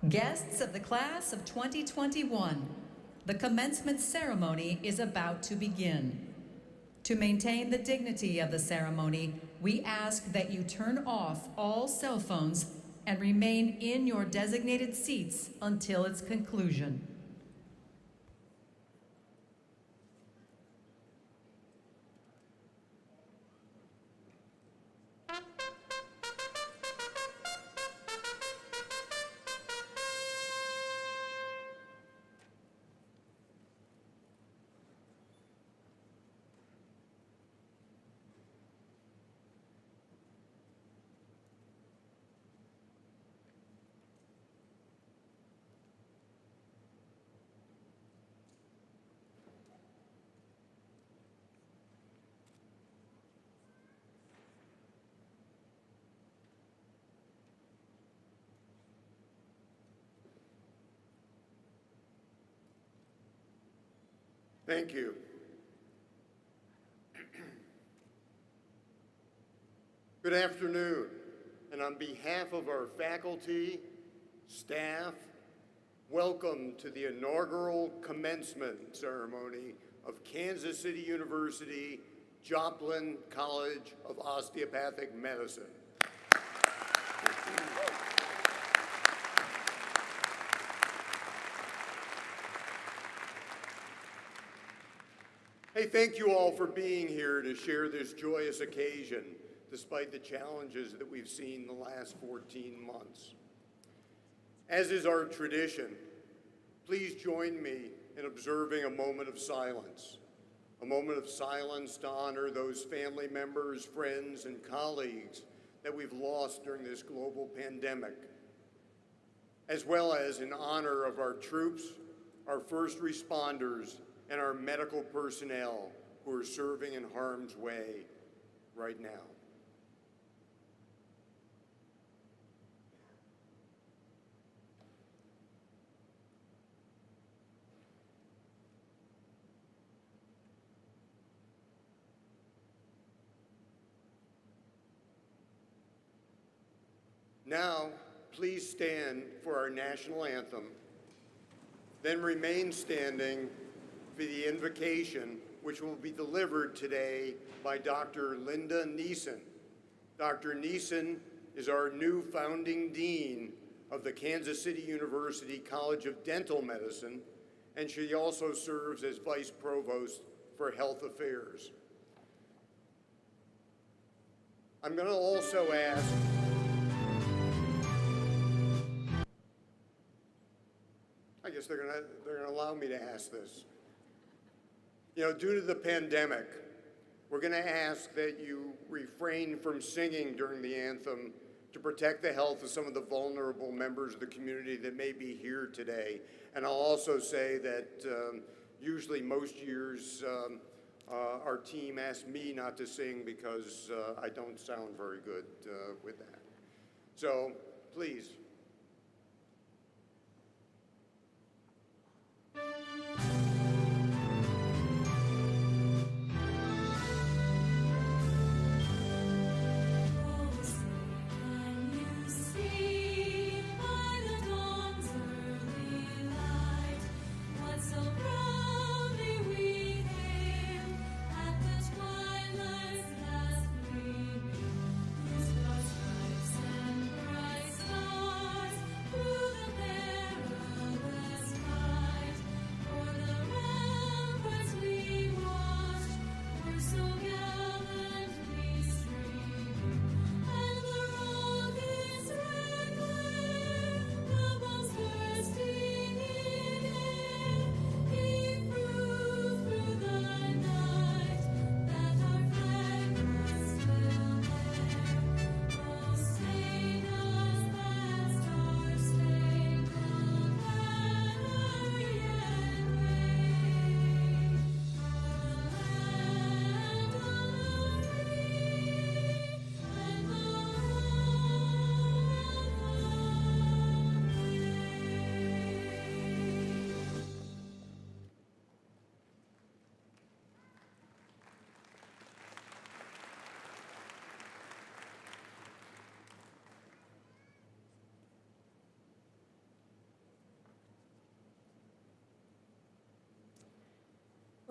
Guests of the class of 2021, the commencement ceremony is about to begin. To maintain the dignity of the ceremony, we ask that you turn off all cell phones and remain in your designated seats until its conclusion. Thank you. Good afternoon, and on behalf of our faculty, staff, welcome to the inaugural commencement ceremony of Kansas City University Joplin College of Osteopathic Medicine. Hey, thank you all for being here to share this joyous occasion, despite the challenges that we've seen the last 14 months. As is our tradition, please join me in observing a moment of silence to honor those family members, friends, and colleagues that we've lost during this global pandemic, as well as in honor of our troops, our first responders, and our medical personnel who are serving in harm's way right now. Now, please stand for our national anthem, then remain standing for the invocation, which will be delivered today by Dr. Linda Neeson. Dr. Neeson is our new founding dean of the Kansas City University College of Dental Medicine, and she also serves as vice provost for health affairs. I'm going to also ask I guess they're gonna allow me to ask this. You know, due to the pandemic, we're going to ask that you refrain from singing during the anthem to protect the health of some of the vulnerable members of the community that may be here today. And I'll also say that usually most years our team asks me not to sing because I don't sound very good with that. So please.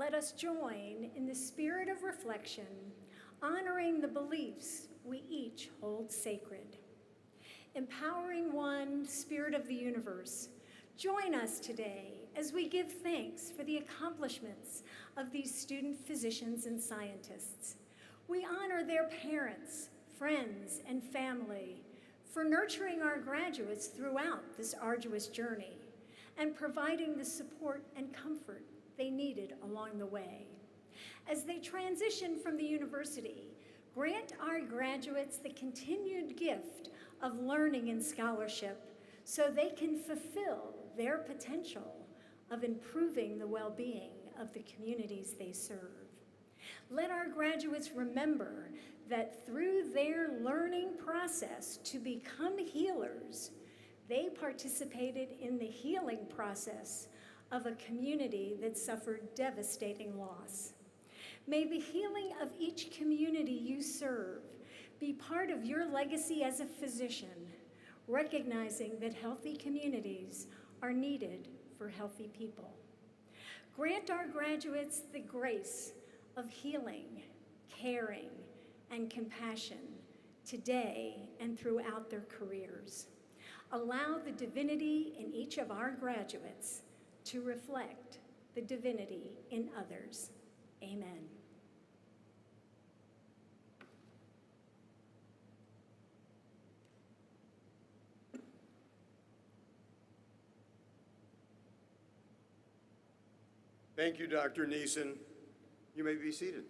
let us join in the spirit of reflection, honoring the beliefs we each hold sacred. Empowering one, Spirit of the universe, join us today as we give thanks for the accomplishments of these student physicians and scientists. We honor their parents, friends, and family for nurturing our graduates throughout this arduous journey and providing the support and comfort they needed along the way. As they transition from the university, grant our graduates the continued gift of learning and scholarship so they can fulfill their potential of improving the well-being of the communities they serve. Let our graduates remember that through their learning process to become healers, they participated in the healing process of a community that suffered devastating loss. May the healing of each community you serve be part of your legacy as a physician, recognizing that healthy communities are needed for healthy people. Grant our graduates the grace of healing, caring, and compassion today and throughout their careers. Allow the divinity in each of our graduates to reflect the divinity in others. Amen. Thank you, Dr. Neeson. You may be seated.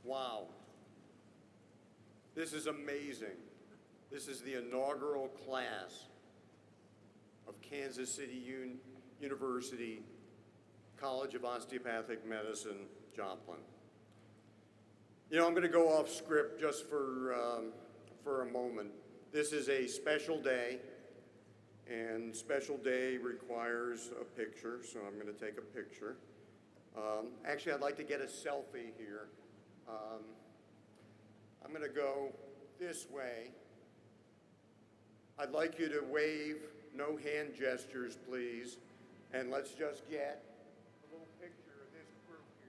Wow. This is amazing. This is the inaugural class of Kansas City University College of Osteopathic Medicine, Joplin. You know, I'm going to go off script just for a moment. This is a special day, and special day requires a picture, so I'm going to take a picture. Actually, I'd like to get a selfie here. I'm going to go this way. I'd like you to wave, no hand gestures, please, and let's just get a little picture of this group here.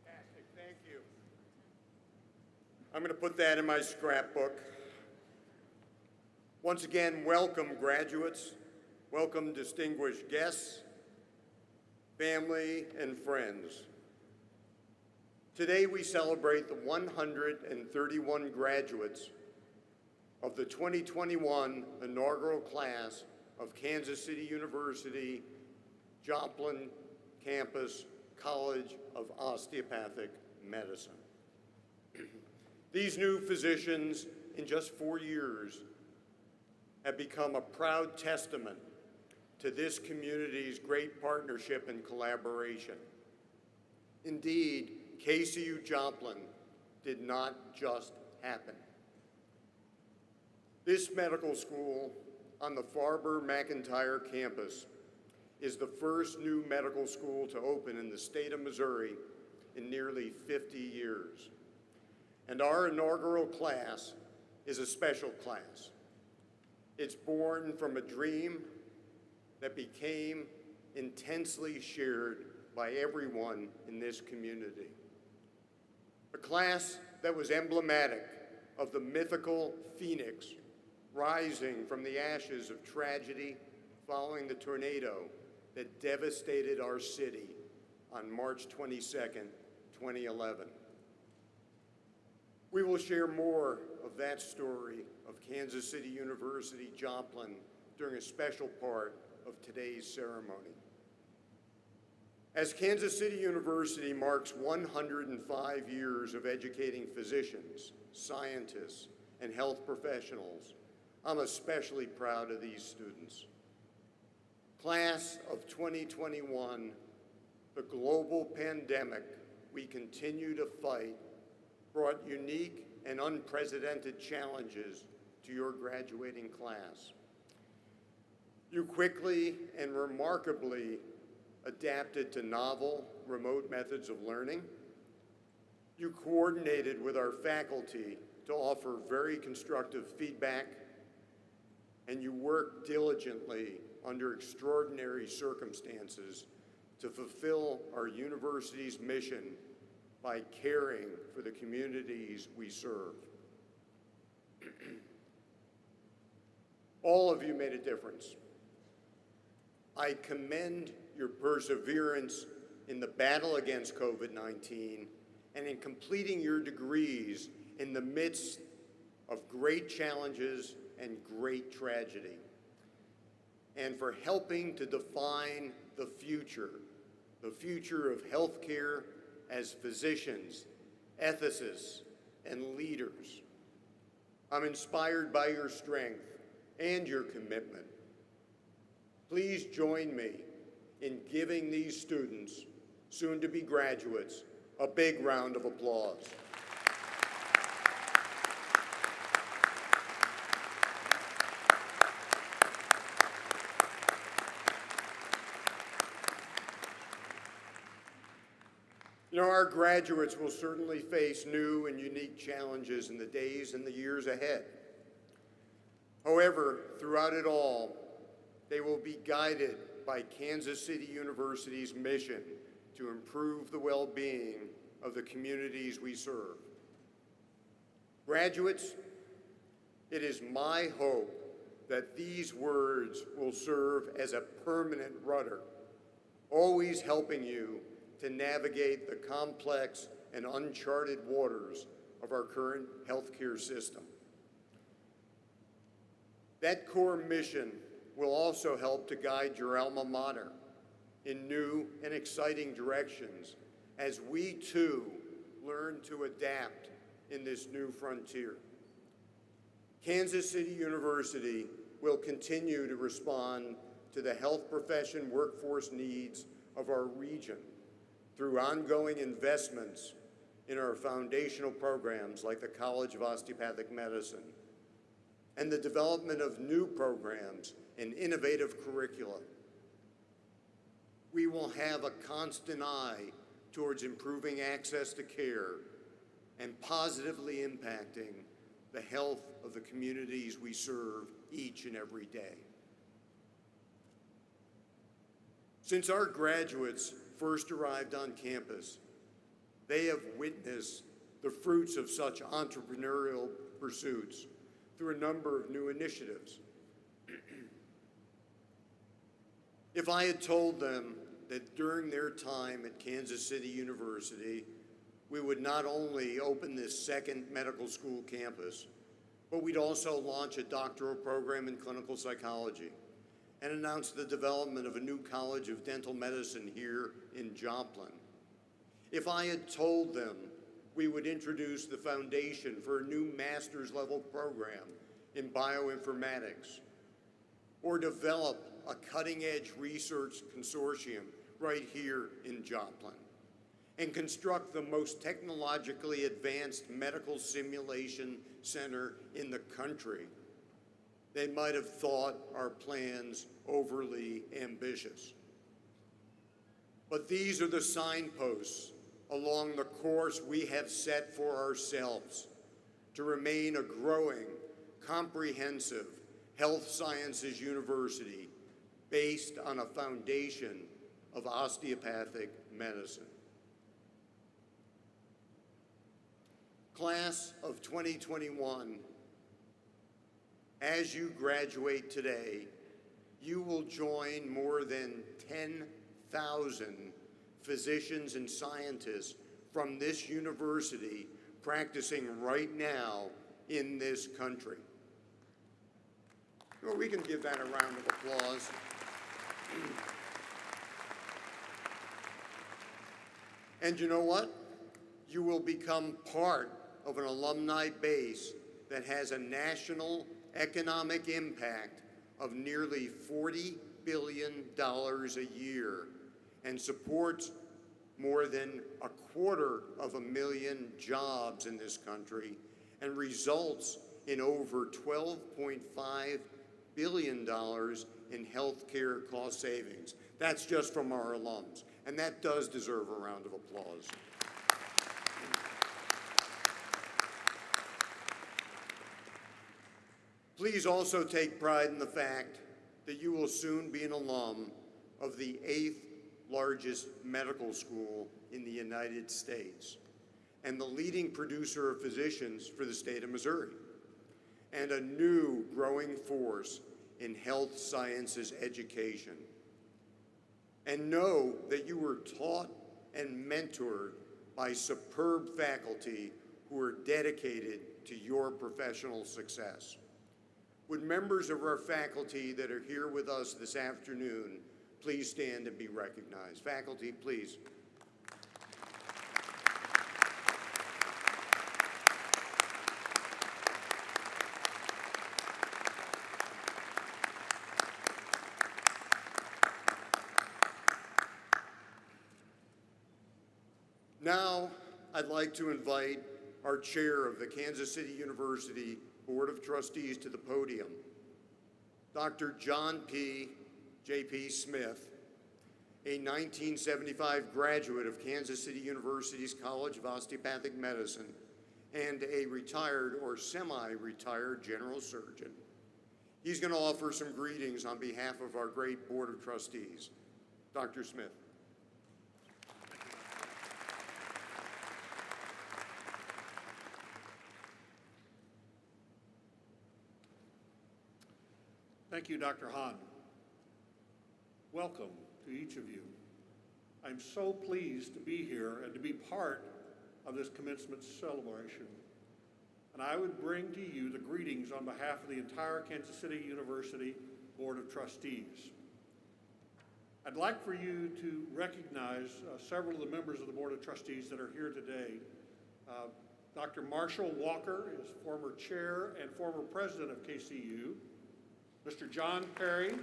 Fantastic, thank you. I'm going to put that in my scrapbook. Once again, welcome graduates, welcome distinguished guests, family, and friends. Today we celebrate the 131 graduates of the 2021 inaugural class of Kansas City University, Joplin Campus College of Osteopathic Medicine. These new physicians, in just 4 years, have become a proud testament to this community's great partnership and collaboration. Indeed, KCU-Joplin did not just happen. This medical school on the Farber-McIntyre campus is the first new medical school to open in the state of Missouri in nearly 50 years. And our inaugural class is a special class. It's born from a dream that became intensely shared by everyone in this community. A class that was emblematic of the mythical phoenix rising from the ashes of tragedy following the tornado that devastated our city on March 22nd, 2011. We will share more of that story of Kansas City University, Joplin during a special part of today's ceremony. As Kansas City University marks 105 years of educating physicians, scientists, and health professionals, I'm especially proud of these students. Class of 2021, the global pandemic we continue to fight brought unique and unprecedented challenges to your graduating class. You quickly and remarkably adapted to novel remote methods of learning You coordinated with our faculty to offer very constructive feedback, and you worked diligently under extraordinary circumstances to fulfill our university's mission by caring for the communities we serve. All of you made a difference. I commend your perseverance in the battle against COVID-19 and in completing your degrees in the midst of great challenges and great tragedy, and for helping to define the future of healthcare as physicians, ethicists, and leaders. I'm inspired by your strength and your commitment. Please join me in giving these students, soon to be graduates, a big round of applause. You know, our graduates will certainly face new and unique challenges in the days and the years ahead. However, throughout it all, they will be guided by Kansas City University's mission to improve the well-being of the communities we serve. Graduates, it is my hope that these words will serve as a permanent rudder, always helping you to navigate the complex and uncharted waters of our current healthcare system. That core mission will also help to guide your alma mater in new and exciting directions as we too learn to adapt in this new frontier. Kansas City University will continue to respond to the health profession workforce needs of our region through ongoing investments in our foundational programs like the College of Osteopathic Medicine and the development of new programs and innovative curricula. We will have a constant eye towards improving access to care and positively impacting the health of the communities we serve each and every day. Since our graduates first arrived on campus, they have witnessed the fruits of such entrepreneurial pursuits through a number of new initiatives. If I had told them that during their time at Kansas City University, we would not only open this second medical school campus, but we'd also launch a doctoral program in clinical psychology and announce the development of a new college of dental medicine here in Joplin. If I had told them we would introduce the foundation for a new master's level program in bioinformatics, or develop a cutting-edge research consortium right here in Joplin, and construct the most technologically advanced medical simulation center in the country, they might have thought our plans overly ambitious. But these are the signposts along the course we have set for ourselves to remain a growing, comprehensive health sciences university based on a foundation of osteopathic medicine. Class of 2021, as you graduate today, you will join more than 10,000 physicians and scientists from this university practicing right now in this country. Well, we can give that a round of applause. And you know what? You will become part of an alumni base that has a national economic impact of nearly $40 billion a year and supports more than 250,000 jobs in this country and results in over $12.5 billion in healthcare cost savings. That's just from our alums, and that does deserve a round of applause. Please also take pride in the fact that you will soon be an alum of the 8th largest medical school in the United States and the leading producer of physicians for the state of Missouri, and a new growing force in health sciences education. And know that you were taught and mentored by superb faculty who are dedicated to your professional success. Would members of our faculty that are here with us this afternoon please stand and be recognized? Faculty, please. Now, I'd like to invite our chair of the Kansas City University Board of Trustees to the podium, Dr. John P. J.P. Smith, a 1975 graduate of Kansas City University's College of Osteopathic Medicine and a retired or semi-retired general surgeon. He's going to offer some greetings on behalf of our great Board of Trustees. Dr. Smith. Thank you, Dr. Hahn. Welcome to each of you. I'm so pleased to be here and to be part of this commencement celebration. And I would bring to you the greetings on behalf of the entire Kansas City University Board of Trustees. I'd like for you to recognize several of the members of the Board of Trustees that are here today. Dr. Marshall Walker is former chair and former president of KCU. Mr. John Perry,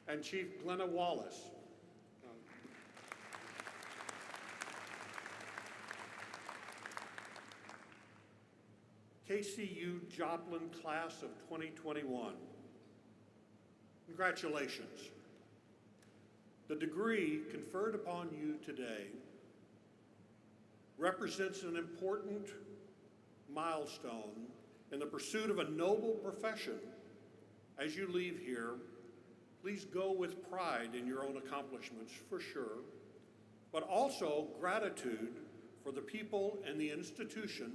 and Chief Glenna Wallace. KCU-Joplin class of 2021. Congratulations. The degree conferred upon you today represents an important milestone in the pursuit of a noble profession. As you leave here, please go with pride in your own accomplishments, for sure, but also gratitude for the people and the institution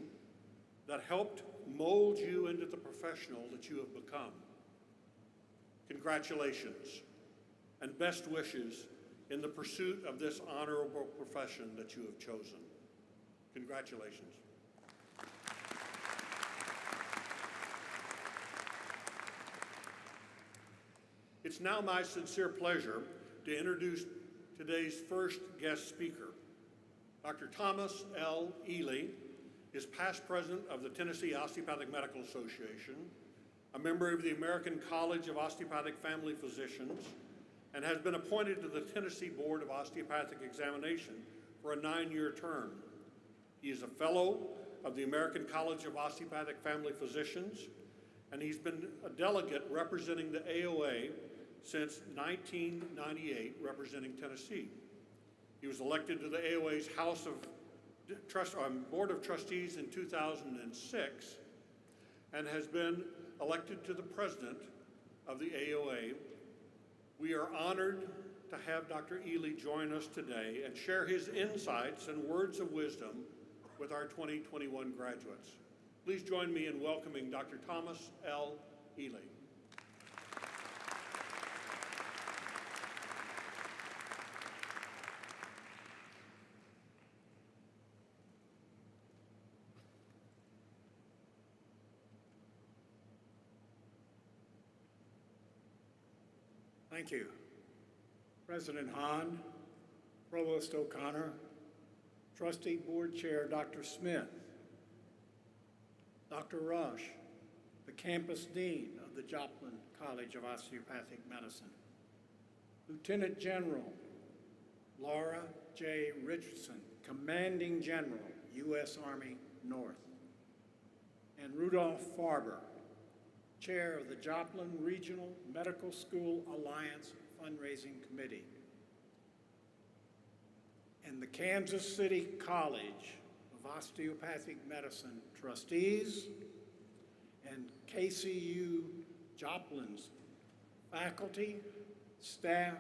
that helped mold you into the professional that you have become. Congratulations and best wishes in the pursuit of this honorable profession that you have chosen. Congratulations. It's now my sincere pleasure to introduce today's first guest speaker. Dr. Thomas L. Ely is past president of the Tennessee Osteopathic Medical Association, a member of the American College of Osteopathic Family Physicians, and has been appointed to the Tennessee Board of Osteopathic Examination for a 9-year term. He is a fellow of the American College of Osteopathic Family Physicians, and he's been a delegate representing the AOA since 1998, representing Tennessee. He was elected to the AOA's Board of Trustees in 2006 and has been elected to the president of the AOA. We are honored to have Dr. Ely join us today and share his insights and words of wisdom with our 2021 graduates. Please join me in welcoming Dr. Thomas L. Ely. Thank you. President Hahn, Provost O'Connor, Trustee Board Chair Dr. Smith, Dr. Rush, the Campus Dean of the Joplin College of Osteopathic Medicine, Lieutenant General Laura J. Richardson, Commanding General, U.S. Army North, and Rudolph Farber, Chair of the Joplin Regional Medical School Alliance Fundraising Committee, and the Kansas City College of Osteopathic Medicine trustees and KCU-Joplin's faculty, staff,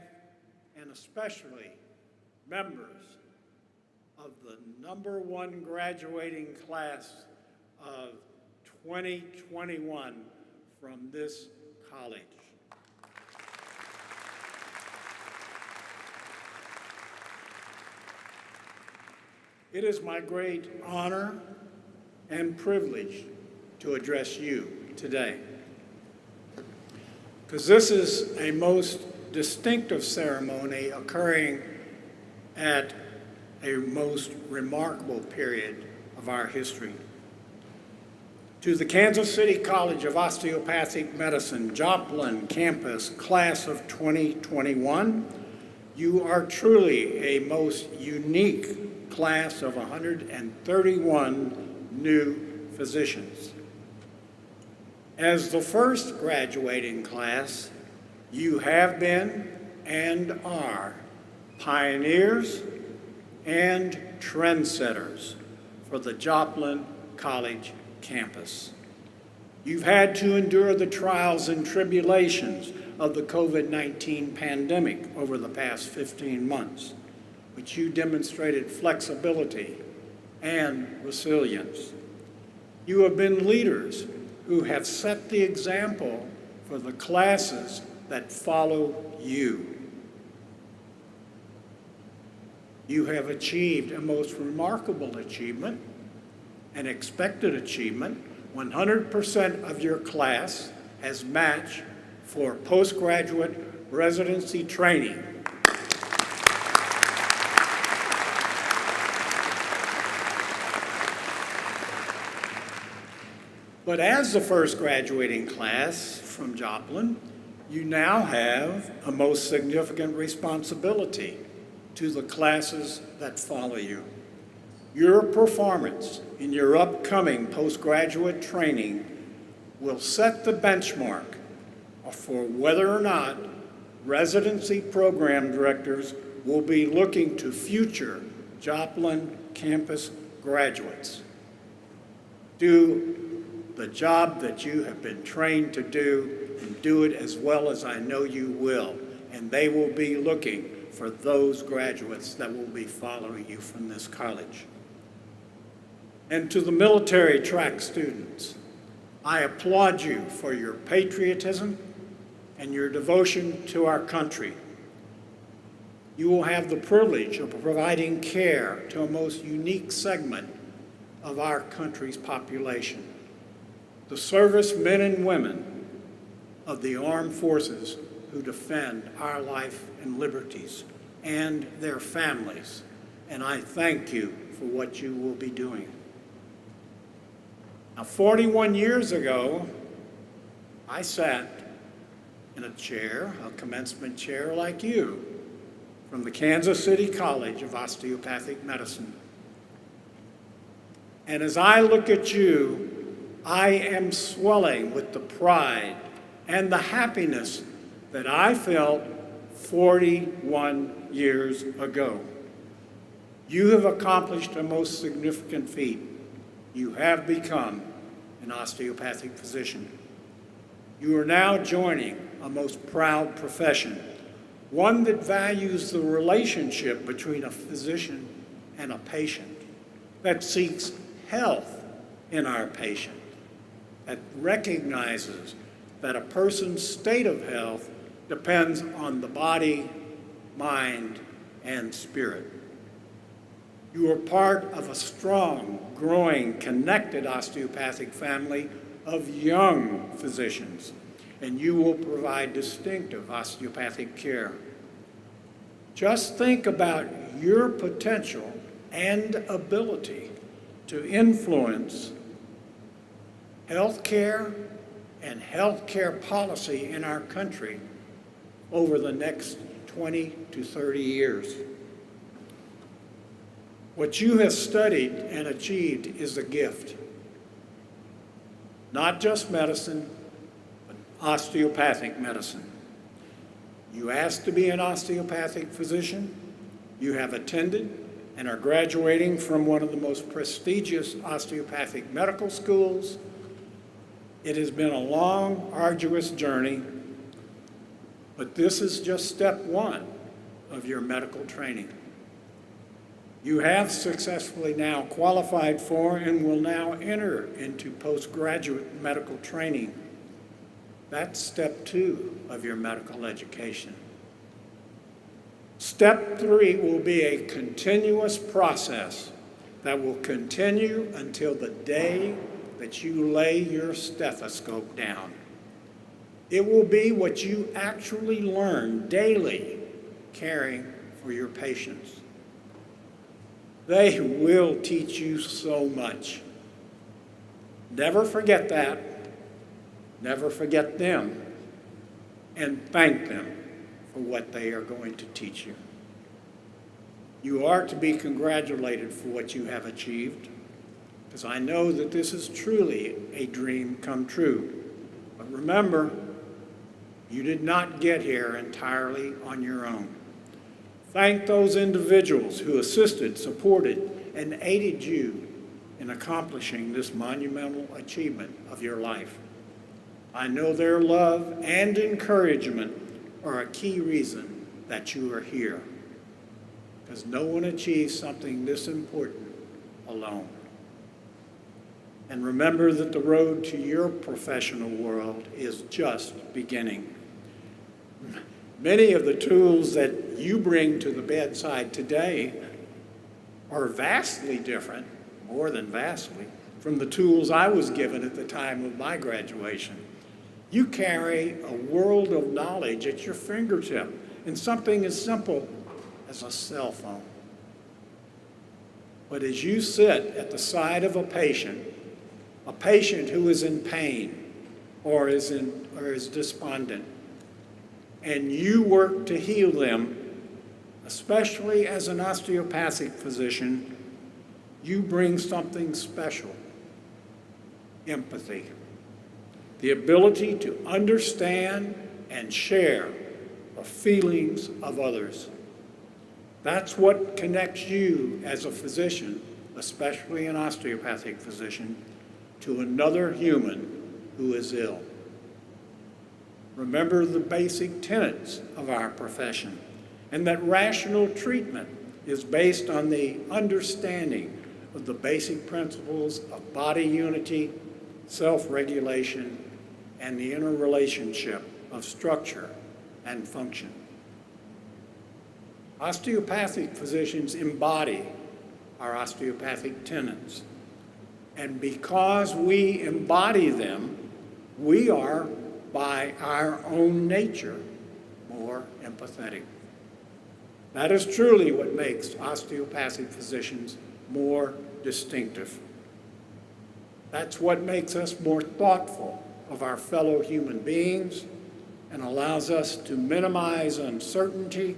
and especially members of the #1 graduating class of 2021 from this college. It is my great honor and privilege to address you today, because this is a most distinctive ceremony occurring at a most remarkable period of our history. To the Kansas City College of Osteopathic Medicine, Joplin campus, class of 2021, you are truly a most unique class of 131 new physicians. As the first graduating class, you have been and are pioneers and trendsetters for the Joplin College campus. You've had to endure the trials and tribulations of the COVID-19 pandemic over the past 15 months, but you demonstrated flexibility and resilience. You have been leaders who have set the example for the classes that follow you. You have achieved a most remarkable achievement, an expected achievement. 100% of your class has matched for postgraduate residency training. But as the first graduating class from Joplin, you now have a most significant responsibility to the classes that follow you. Your performance in your upcoming postgraduate training will set the benchmark for whether or not residency program directors will be looking to future Joplin campus graduates. Do the job that you have been trained to do, and do it as well as I know you will. And they will be looking for those graduates that will be following you from this college. And to the military track students, I applaud you for your patriotism and your devotion to our country. You will have the privilege of providing care to a most unique segment of our country's population, the servicemen and women of the armed forces who defend our life and liberties, and their families. And I thank you for what you will be doing. Now, 41 years ago, I sat in a chair, a commencement chair like you, from the Kansas City College of Osteopathic Medicine. And as I look at you, I am swelling with the pride and the happiness that I felt 41 years ago. You have accomplished a most significant feat. You have become an osteopathic physician. You are now joining a most proud profession, one that values the relationship between a physician and a patient, that seeks health in our patient, that recognizes that a person's state of health depends on the body, mind, and spirit. You are part of a strong, growing, connected osteopathic family of young physicians, and you will provide distinctive osteopathic care. Just think about your potential and ability to influence healthcare and healthcare policy in our country over the next 20 to 30 years. What you have studied and achieved is a gift. Not just medicine, but osteopathic medicine. You asked to be an osteopathic physician, you have attended and are graduating from one of the most prestigious osteopathic medical schools. It has been a long, arduous journey, but this is just step one of your medical training. You have successfully now qualified for and will now enter into postgraduate medical training. That's step two of your medical education. Step three will be a continuous process that will continue until the day that you lay your stethoscope down. It will be what you actually learn daily caring for your patients. They will teach you so much. Never forget that. Never forget them. And thank them for what they are going to teach you. You are to be congratulated for what you have achieved, because I know that this is truly a dream come true. But remember, you did not get here entirely on your own. Thank those individuals who assisted, supported, and aided you in accomplishing this monumental achievement of your life. I know their love and encouragement are a key reason that you are here, because no one achieves something this important alone. And remember that the road to your professional world is just beginning. Many of the tools that you bring to the bedside today are vastly different, more than vastly, from the tools I was given at the time of my graduation. You carry a world of knowledge at your fingertip in something as simple as a cell phone. But as you sit at the side of a patient who is in pain or is despondent, and you work to heal them, especially as an osteopathic physician, you bring something special: empathy. The ability to understand and share the feelings of others. That's what connects you as a physician, especially an osteopathic physician, to another human who is ill. Remember the basic tenets of our profession, and that rational treatment is based on the understanding of the basic principles of body unity, self-regulation, and the interrelationship of structure and function. Osteopathic physicians embody our osteopathic tenets, and because we embody them, we are, by our own nature, more empathetic. That is truly what makes osteopathic physicians more distinctive. That's what makes us more thoughtful of our fellow human beings and allows us to minimize uncertainty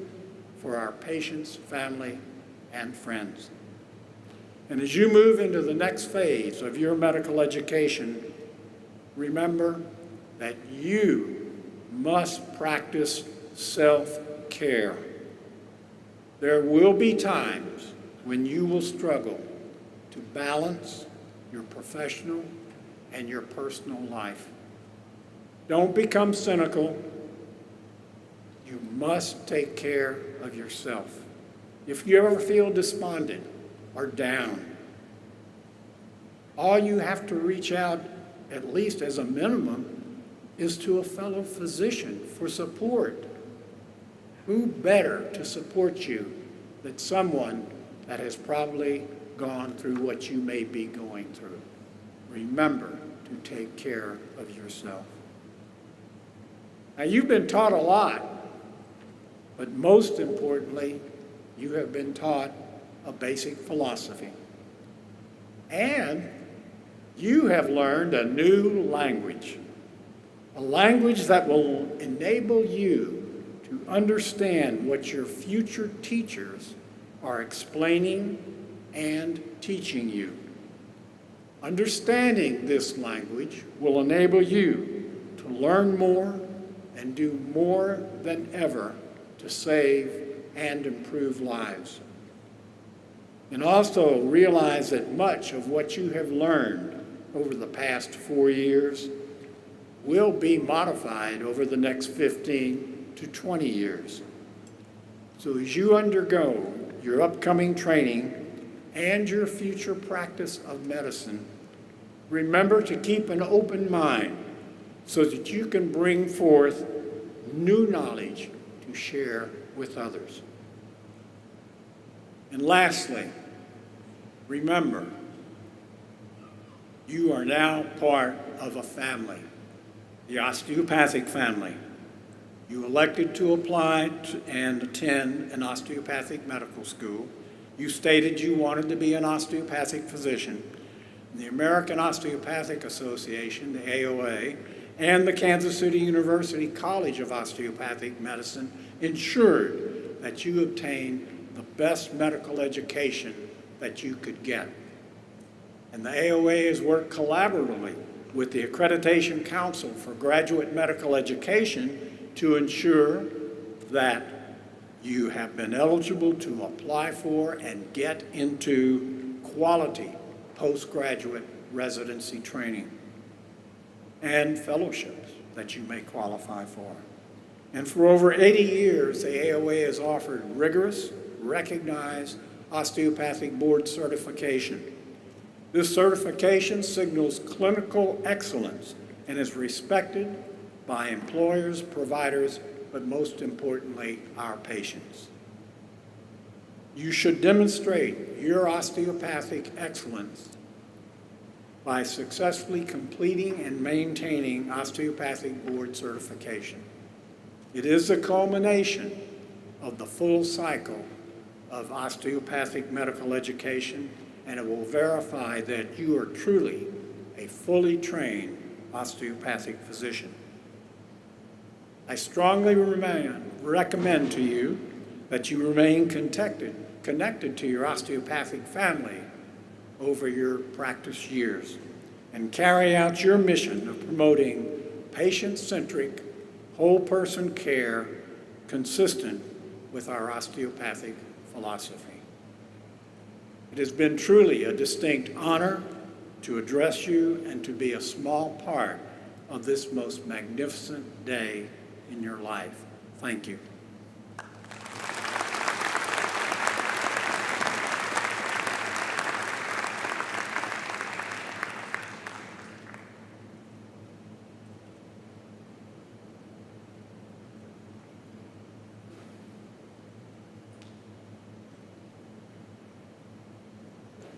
for our patients, family, and friends. And as you move into the next phase of your medical education, remember that you must practice self-care. There will be times when you will struggle to balance your professional and your personal life. Don't become cynical. You must take care of yourself. If you ever feel despondent or down, all you have to reach out, at least as a minimum, is to a fellow physician for support. Who better to support you than someone that has probably gone through what you may be going through? Remember to take care of yourself. Now, you've been taught a lot, but most importantly, you have been taught a basic philosophy. And you have learned a new language, a language that will enable you to understand what your future teachers are explaining and teaching you. Understanding this language will enable you to learn more and do more than ever to save and improve lives. And also realize that much of what you have learned over the past 4 years will be modified over the next 15 to 20 years. So as you undergo your upcoming training and your future practice of medicine, remember to keep an open mind so that you can bring forth new knowledge to share with others. And lastly, remember, you are now part of a family, the osteopathic family. You elected to apply and attend an osteopathic medical school. You stated you wanted to be an osteopathic physician. The American Osteopathic Association, the AOA, and the Kansas City University College of Osteopathic Medicine ensured that you obtained the best medical education that you could get. And the AOA has worked collaboratively with the Accreditation Council for Graduate Medical Education to ensure that you have been eligible to apply for and get into quality postgraduate residency training and fellowships that you may qualify for. And for over 80 years, the AOA has offered rigorous, recognized osteopathic board certification. This certification signals clinical excellence and is respected by employers, providers, but most importantly, our patients. You should demonstrate your osteopathic excellence by successfully completing and maintaining osteopathic board certification. It is the culmination of the full cycle of osteopathic medical education, and it will verify that you are truly a fully trained osteopathic physician. I strongly recommend to you that you remain connected to your osteopathic family over your practice years and carry out your mission of promoting patient-centric, whole-person care consistent with our osteopathic philosophy. It has been truly a distinct honor to address you and to be a small part of this most magnificent day in your life. Thank you.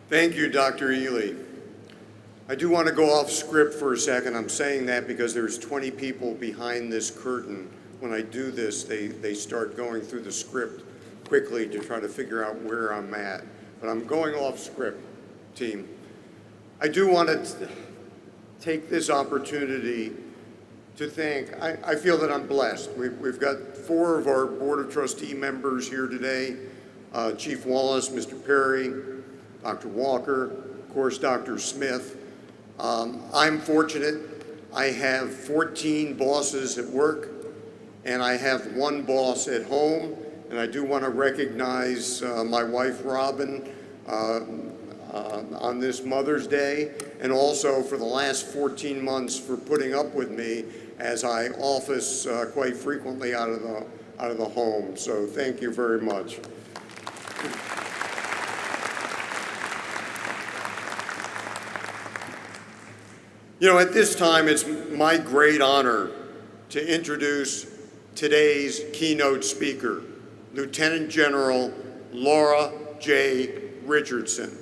Thank you, Dr. Ely. I do want to go off script for a second. I'm saying that because there's 20 people behind this curtain. When I do this, they start going through the script quickly to try to figure out where I'm at. But I'm going off script, team. I do want to take this opportunity to thank, I feel that I'm blessed. We've got 4 of our Board of Trustee members here today, Chief Wallace, Mr. Perry, Dr. Walker, of course, Dr. Smith. I'm fortunate. I have 14 bosses at work, and I have 1 boss at home. And I do want to recognize my wife, Robin, on this Mother's Day, and also for the last 14 months for putting up with me as I office quite frequently out of the home. So thank you very much. You know, at this time, it's my great honor to introduce today's keynote speaker, Lieutenant General Laura J. Richardson.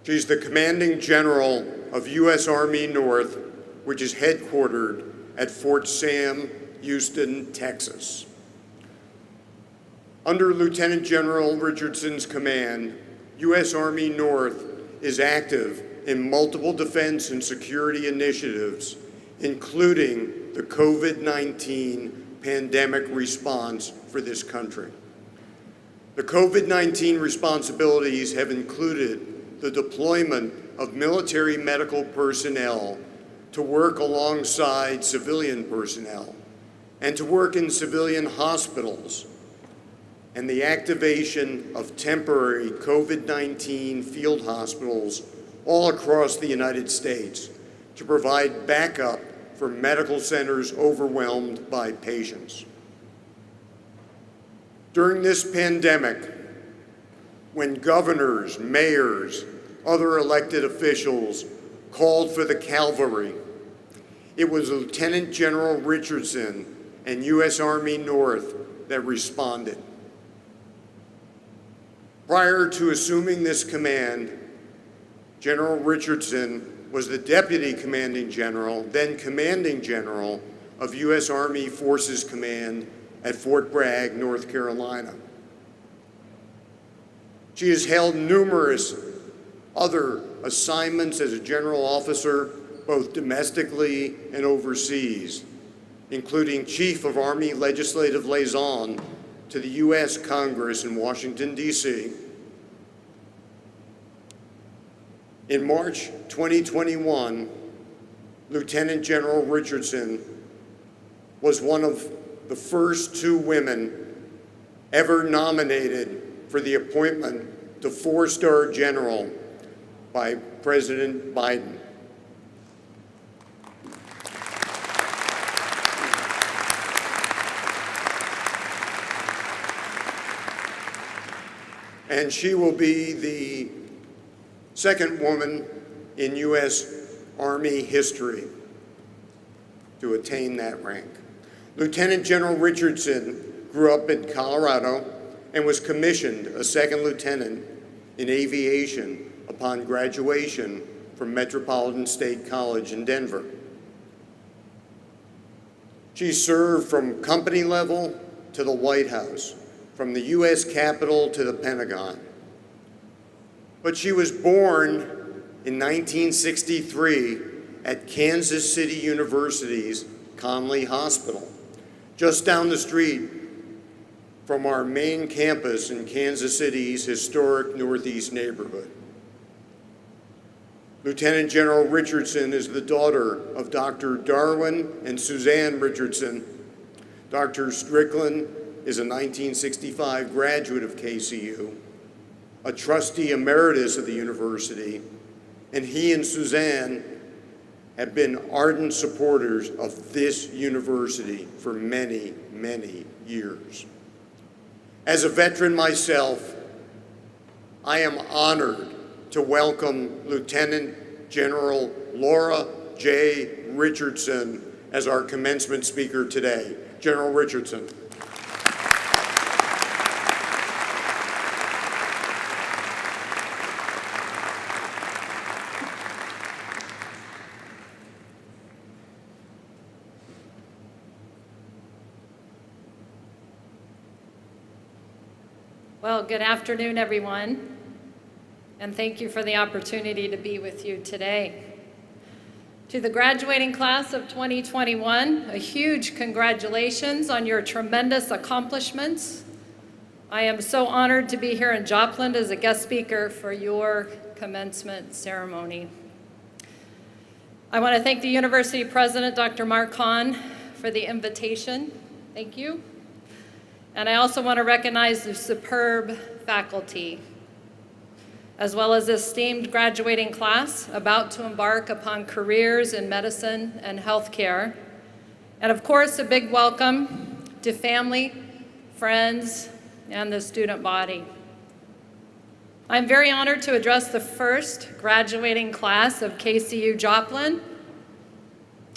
She's the Commanding General of U.S. Army North, which is headquartered at Fort Sam, Houston, Texas. Under Lieutenant General Richardson's command, U.S. Army North is active in multiple defense and security initiatives, including the COVID-19 pandemic response for this country. The COVID-19 responsibilities have included the deployment of military medical personnel to work alongside civilian personnel and to work in civilian hospitals and the activation of temporary COVID-19 field hospitals all across the United States to provide backup for medical centers overwhelmed by patients. During this pandemic, when governors, mayors, other elected officials called for the cavalry, it was Lieutenant General Richardson and U.S. Army North that responded. Prior to assuming this command, General Richardson was the Deputy Commanding General, then Commanding General of U.S. Army Forces Command at Fort Bragg, North Carolina. She has held numerous other assignments as a general officer, both domestically and overseas, including Chief of Army Legislative Liaison to the U.S. Congress in Washington, D.C. In March 2021, Lieutenant General Richardson was one of the first 2 women ever nominated for the appointment to 4-star general by President Biden. And she will be the second woman in U.S. Army history to attain that rank. Lieutenant General Richardson grew up in Colorado and was commissioned a second lieutenant in aviation upon graduation from Metropolitan State College in Denver. She served from company level to the White House, from the U.S. Capitol to the Pentagon. But she was born in 1963 at Kansas City University's Conley Hospital, just down the street from our main campus in Kansas City's historic Northeast neighborhood. Lieutenant General Richardson is the daughter of Dr. Darwin and Suzanne Richardson. Dr. Strickland is a 1965 graduate of KCU, a trustee emeritus of the university, and he and Suzanne have been ardent supporters of this university for many, many years. As a veteran myself, I am honored to welcome Lieutenant General Laura J. Richardson as our commencement speaker today. General Richardson. Well, good afternoon, everyone, and thank you for the opportunity to be with you today. To the graduating class of 2021, a huge congratulations on your tremendous accomplishments. I am so honored to be here in Joplin as a guest speaker for your commencement ceremony. I want to thank the University President, Dr. Mark Hahn, for the invitation. Thank you. And I also want to recognize the superb faculty, as well as the esteemed graduating class about to embark upon careers in medicine and healthcare. And of course, a big welcome to family, friends, and the student body. I'm very honored to address the first graduating class of KCU-Joplin.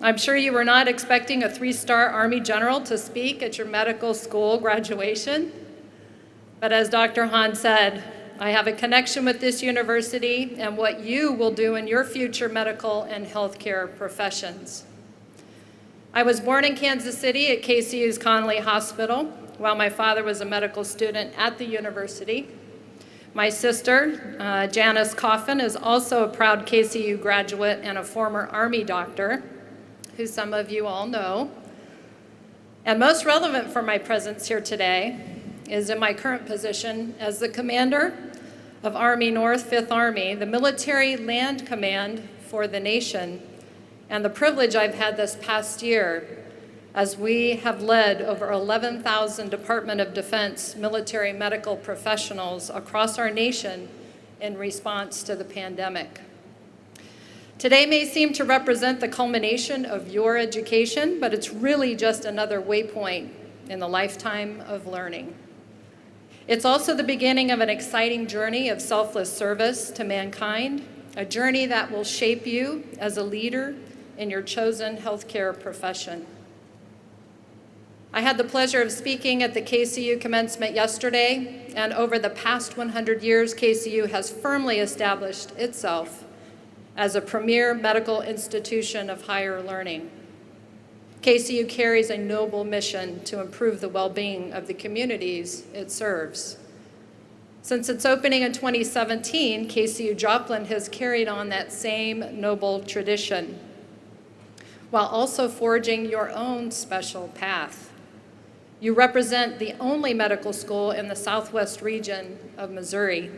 I'm sure you were not expecting a 3-star Army general to speak at your medical school graduation. But as Dr. Hahn said, I have a connection with this university and what you will do in your future medical and healthcare professions. I was born in Kansas City at KCU's Conley Hospital, while my father was a medical student at the university. My sister, Janice Coffin, is also a proud KCU graduate and a former Army doctor, who some of you all know. And most relevant for my presence here today is in my current position as the commander of Army North 5th Army, the military land command for the nation, and the privilege I've had this past year as we have led over 11,000 Department of Defense military medical professionals across our nation in response to the pandemic. Today may seem to represent the culmination of your education, but it's really just another waypoint in the lifetime of learning. It's also the beginning of an exciting journey of selfless service to mankind, a journey that will shape you as a leader in your chosen healthcare profession. I had the pleasure of speaking at the KCU Commencement yesterday, and over the past 100 years, KCU has firmly established itself as a premier medical institution of higher learning. KCU carries a noble mission to improve the well-being of the communities it serves. Since its opening in 2017, KCU-Joplin has carried on that same noble tradition, while also forging your own special path. You represent the only medical school in the southwest region of Missouri.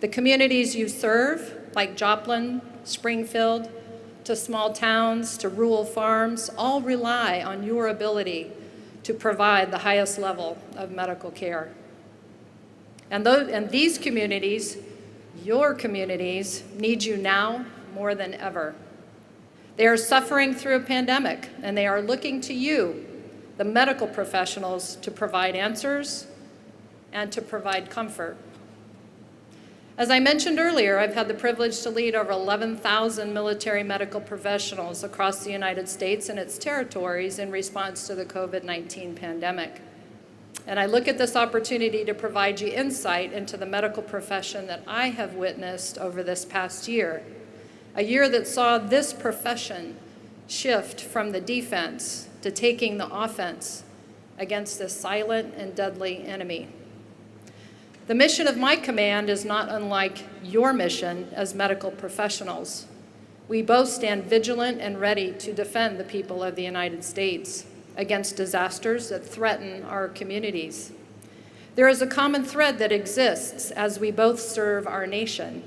The communities you serve, like Joplin, Springfield, to small towns, to rural farms, all rely on your ability to provide the highest level of medical care. And these communities, your communities, need you now more than ever. They are suffering through a pandemic, and they are looking to you, the medical professionals, to provide answers and to provide comfort. As I mentioned earlier, I've had the privilege to lead over 11,000 military medical professionals across the United States and its territories in response to the COVID-19 pandemic. And I look at this opportunity to provide you insight into the medical profession that I have witnessed over this past year, a year that saw this profession shift from the defense to taking the offense against this silent and deadly enemy. The mission of my command is not unlike your mission as medical professionals. We both stand vigilant and ready to defend the people of the United States against disasters that threaten our communities. There is a common thread that exists as we both serve our nation,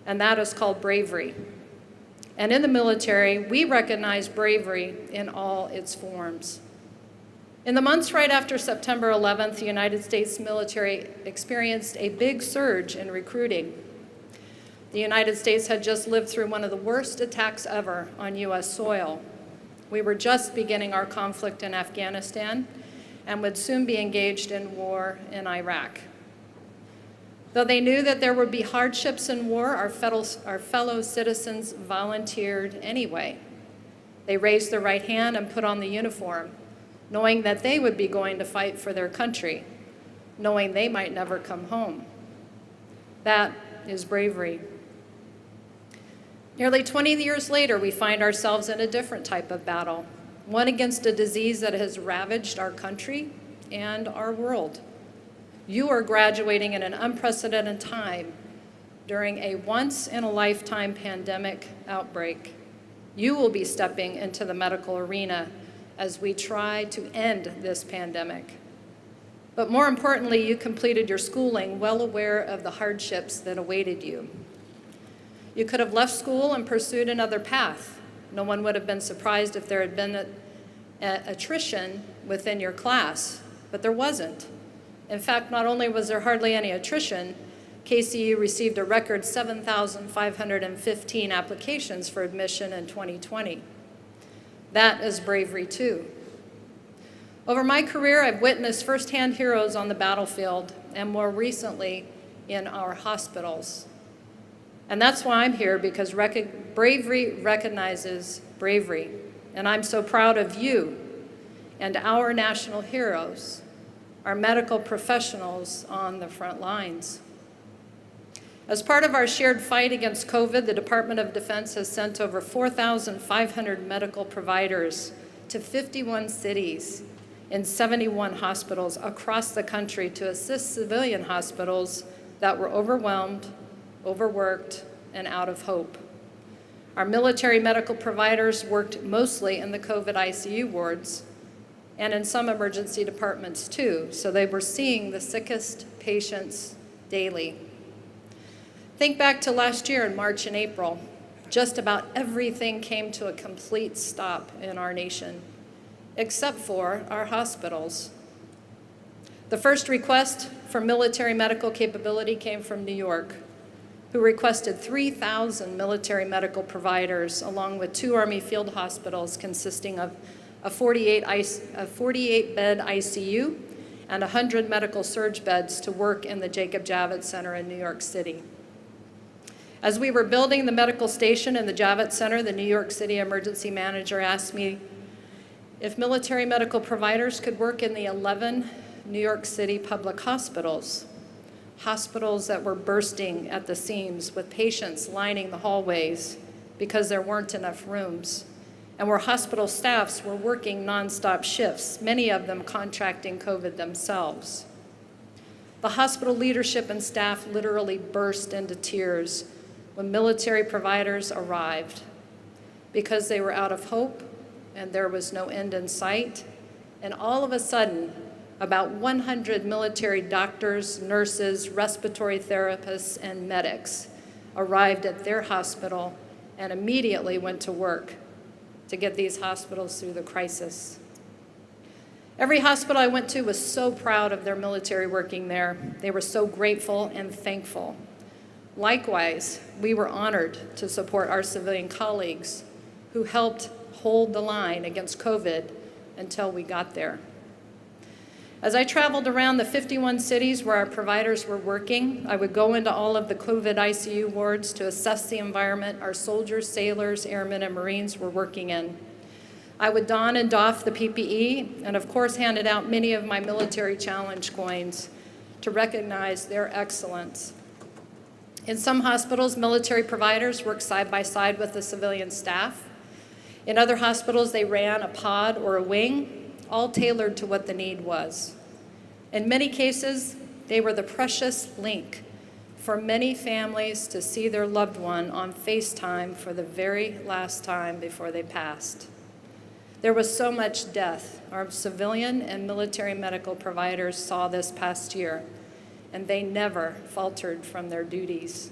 and that is called bravery. And in the military, we recognize bravery in all its forms. In the months right after September 11th, the United States military experienced a big surge in recruiting. The United States had just lived through one of the worst attacks ever on U.S. soil. We were just beginning our conflict in Afghanistan and would soon be engaged in war in Iraq. Though they knew that there would be hardships in war, our fellow citizens volunteered anyway. They raised their right hand and put on the uniform, knowing that they would be going to fight for their country, knowing they might never come home. That is bravery. Nearly 20 years later, we find ourselves in a different type of battle, one against a disease that has ravaged our country and our world. You are graduating in an unprecedented time during a once-in-a-lifetime pandemic outbreak. You will be stepping into the medical arena as we try to end this pandemic. But more importantly, you completed your schooling well aware of the hardships that awaited you. You could have left school and pursued another path. No one would have been surprised if there had been attrition within your class, but there wasn't. In fact, not only was there hardly any attrition, KCU received a record 7,515 applications for admission in 2020. That is bravery too. Over my career, I've witnessed firsthand heroes on the battlefield and more recently in our hospitals. And that's why I'm here, because bravery recognizes bravery. And I'm so proud of you and our national heroes, our medical professionals on the front lines. As part of our shared fight against COVID, the Department of Defense has sent over 4,500 medical providers to 51 cities in 71 hospitals across the country to assist civilian hospitals that were overwhelmed, overworked, and out of hope. Our military medical providers worked mostly in the COVID ICU wards and in some emergency departments too, so they were seeing the sickest patients daily. Think back to last year in March and April. Just about everything came to a complete stop in our nation. except for our hospitals. The first request for military medical capability came from New York, who requested 3,000 military medical providers, along with 2 Army field hospitals consisting of a 48-bed ICU and 100 medical surge beds to work in the Jacob Javits Center in New York City. As we were building the medical station in the Javits Center, the New York City emergency manager asked me if military medical providers could work in the 11 New York City public hospitals that were bursting at the seams with patients lining the hallways because there weren't enough rooms, and where hospital staffs were working nonstop shifts, many of them contracting COVID themselves. The hospital leadership and staff literally burst into tears when military providers arrived because they were out of hope and there was no end in sight, and all of a sudden, about 100 military doctors, nurses, respiratory therapists, and medics arrived at their hospital and immediately went to work to get these hospitals through the crisis. Every hospital I went to was so proud of their military working there. They were so grateful and thankful. Likewise, we were honored to support our civilian colleagues who helped hold the line against COVID until we got there. As I traveled around the 51 cities where our providers were working, I would go into all of the COVID ICU wards to assess the environment our soldiers, sailors, airmen, and Marines were working in. I would don and doff the PPE, and of course handed out many of my military challenge coins to recognize their excellence. In some hospitals, military providers worked side by side with the civilian staff. In other hospitals, they ran a pod or a wing, all tailored to what the need was. In many cases, they were the precious link for many families to see their loved one on FaceTime for the very last time before they passed. There was so much death our civilian and military medical providers saw this past year, and they never faltered from their duties.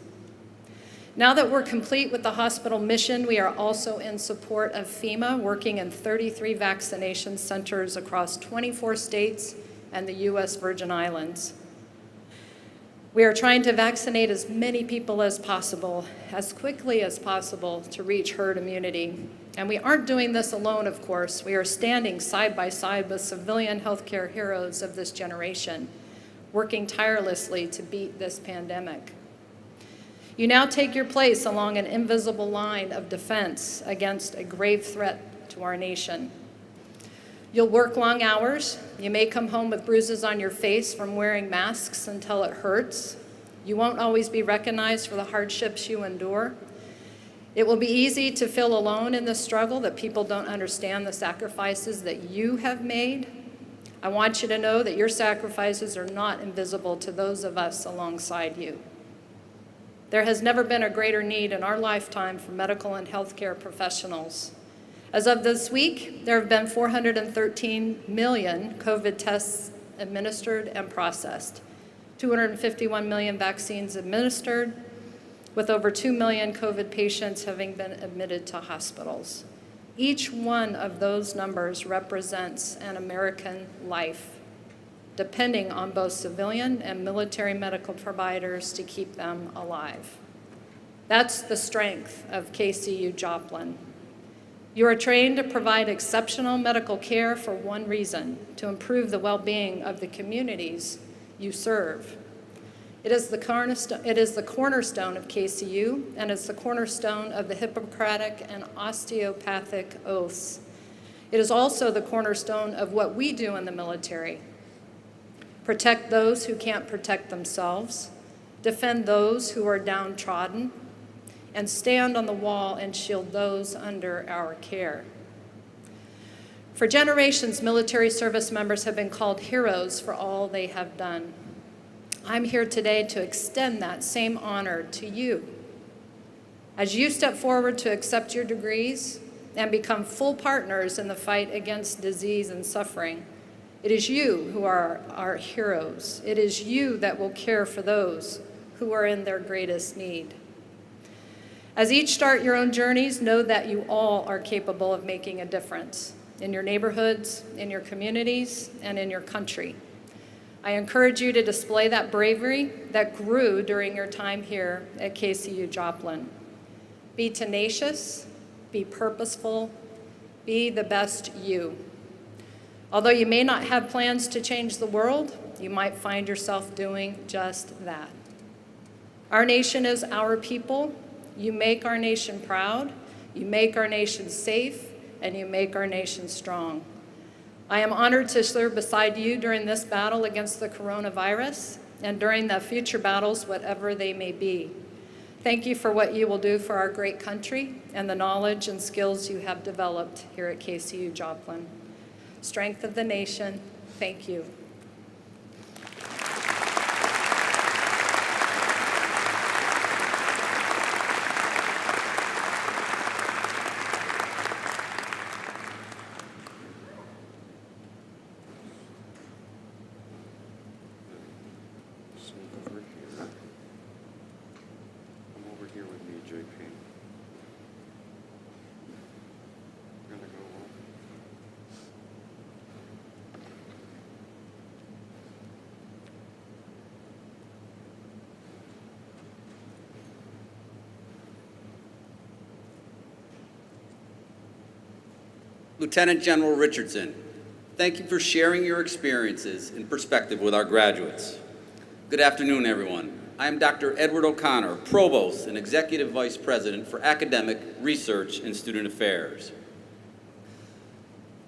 Now that we're complete with the hospital mission, we are also in support of FEMA, working in 33 vaccination centers across 24 states and the U.S. Virgin Islands. We are trying to vaccinate as many people as possible, as quickly as possible, to reach herd immunity. And we aren't doing this alone, of course. We are standing side by side with civilian healthcare heroes of this generation, working tirelessly to beat this pandemic. You now take your place along an invisible line of defense against a grave threat to our nation. You'll work long hours. You may come home with bruises on your face from wearing masks until it hurts. You won't always be recognized for the hardships you endure. It will be easy to feel alone in this struggle, that people don't understand the sacrifices that you have made. I want you to know that your sacrifices are not invisible to those of us alongside you. There has never been a greater need in our lifetime for medical and healthcare professionals. As of this week, there have been 413 million COVID tests administered and processed, 251 million vaccines administered, with over 2 million COVID patients having been admitted to hospitals. Each one of those numbers represents an American life, depending on both civilian and military medical providers to keep them alive. That's the strength of KCU-Joplin. You are trained to provide exceptional medical care for one reason: to improve the well-being of the communities you serve. It is the cornerstone of KCU, and it's the cornerstone of the Hippocratic and osteopathic oaths. It is also the cornerstone of what we do in the military: protect those who can't protect themselves, defend those who are downtrodden, and stand on the wall and shield those under our care. For generations, military service members have been called heroes for all they have done. I'm here today to extend that same honor to you. As you step forward to accept your degrees and become full partners in the fight against disease and suffering, it is you who are our heroes. It is you that will care for those who are in their greatest need. As each start your own journeys, know that you all are capable of making a difference. in your neighborhoods, in your communities, and in your country. I encourage you to display that bravery that grew during your time here at KCU-Joplin. Be tenacious, be purposeful, be the best you. Although you may not have plans to change the world, you might find yourself doing just that. Our nation is our people. You make our nation proud, you make our nation safe, and you make our nation strong. I am honored to serve beside you during this battle against the coronavirus and during the future battles, whatever they may be. Thank you for what you will do for our great country and the knowledge and skills you have developed here at KCU-Joplin. Strength of the nation, thank you. Lieutenant General Richardson, thank you for sharing your experiences and perspective with our graduates. Good afternoon, everyone. I am Dr. Edward O'Connor, Provost and Executive Vice President for Academic, Research, and Student Affairs.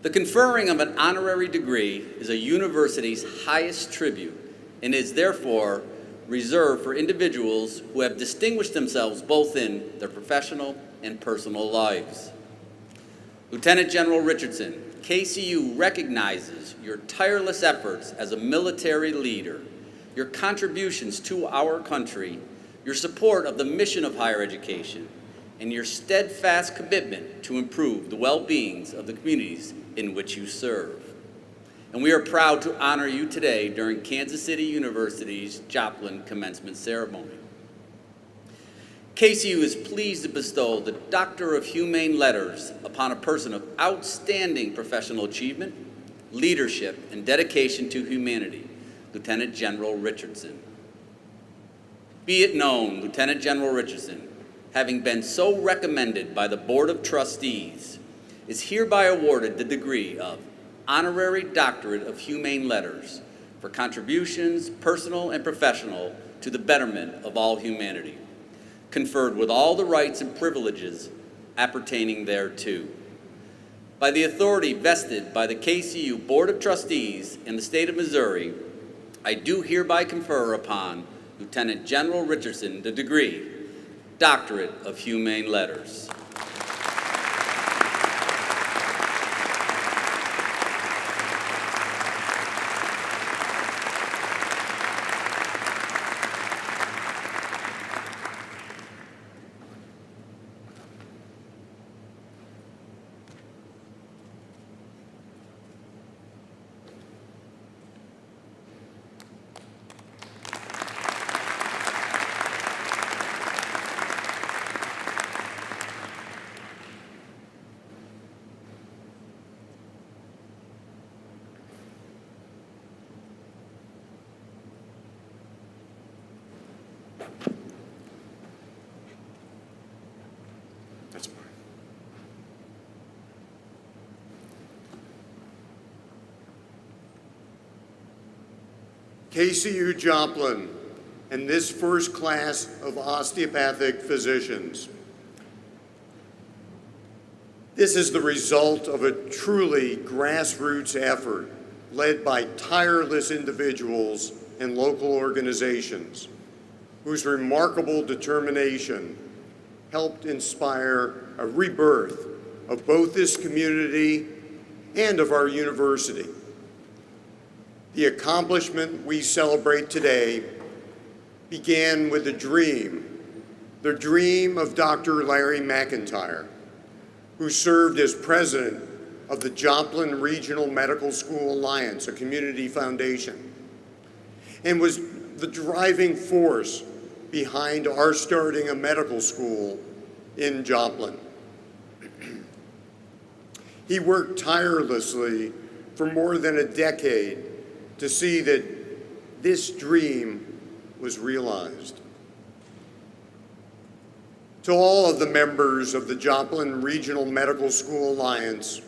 The conferring of an honorary degree is a university's highest tribute and is therefore reserved for individuals who have distinguished themselves both in their professional and personal lives. Lieutenant General Richardson, KCU recognizes your tireless efforts as a military leader, your contributions to our country, your support of the mission of higher education, and your steadfast commitment to improve the well-beings of the communities in which you serve. And we are proud to honor you today during Kansas City University's Joplin Commencement Ceremony. KCU is pleased to bestow the Doctor of Humane Letters upon a person of outstanding professional achievement, leadership, and dedication to humanity, Lieutenant General Richardson. Be it known, Lieutenant General Richardson, having been so recommended by the Board of Trustees, is hereby awarded the degree of Honorary Doctorate of Humane Letters for contributions, personal and professional, to the betterment of all humanity, conferred with all the rights and privileges appertaining thereto. By the authority vested by the KCU Board of Trustees in the state of Missouri, I do hereby confer upon Lieutenant General Richardson the degree, Doctorate of Humane Letters. That's mine. KCU-Joplin and this first class of osteopathic physicians. This is the result of a truly grassroots effort led by tireless individuals and local organizations whose remarkable determination helped inspire a rebirth of both this community and of our university. The accomplishment we celebrate today began with a dream, the dream of Dr. Larry McIntyre, who served as president of the Joplin Regional Medical School Alliance, a community foundation, and was the driving force behind our starting a medical school in Joplin. He worked tirelessly for more than a decade to see that this dream was realized. To all of the members of the Joplin Regional Medical School Alliance,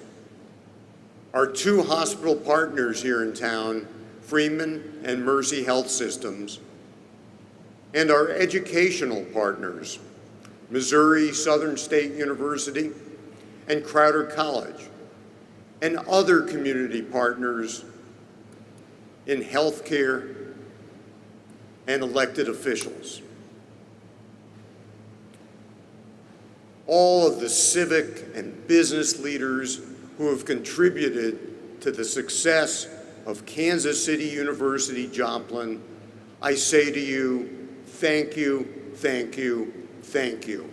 our two hospital partners here in town, Freeman and Mercy Health Systems, and our educational partners, Missouri Southern State University and Crowder College, and other community partners in healthcare and elected officials. All of the civic and business leaders who have contributed to the success of Kansas City University Joplin, I say to you, thank you, thank you, thank you.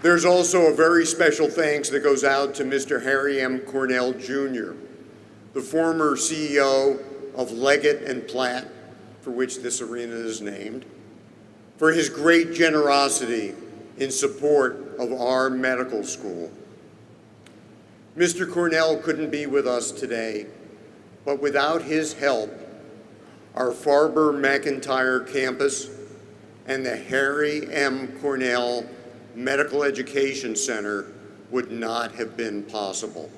There's also a very special thanks that goes out to Mr. Harry M. Cornell Jr., the former CEO of Leggett and Platt, for which this arena is named, for his great generosity in support of our medical school. Mr. Cornell couldn't be with us today, but without his help, our Farber McIntyre campus and the Harry M. Cornell Medical Education Center would not have been possible.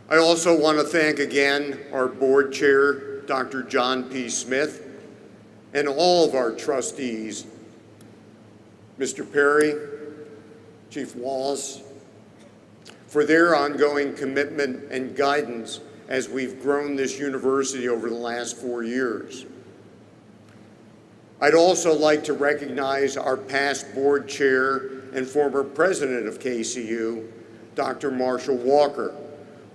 I also want to thank again our board chair, Dr. John P. Smith, and all of our trustees, Mr. Perry, Chief Wallace, for their ongoing commitment and guidance as we've grown this university over the last 4 years. I'd also like to recognize our past board chair and former president of KCU, Dr. Marshall Walker,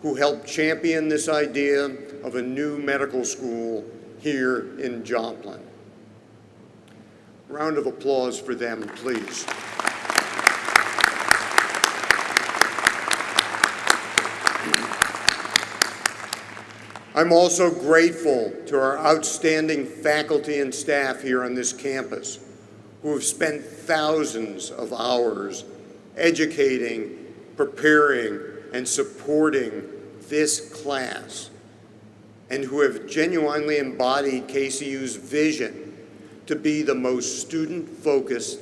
who helped champion this idea of a new medical school here in Joplin. Round of applause for them, please. I'm also grateful to our outstanding faculty and staff here on this campus who have spent thousands of hours educating, preparing, and supporting this class, and who have genuinely embodied KCU's vision to be the most student-focused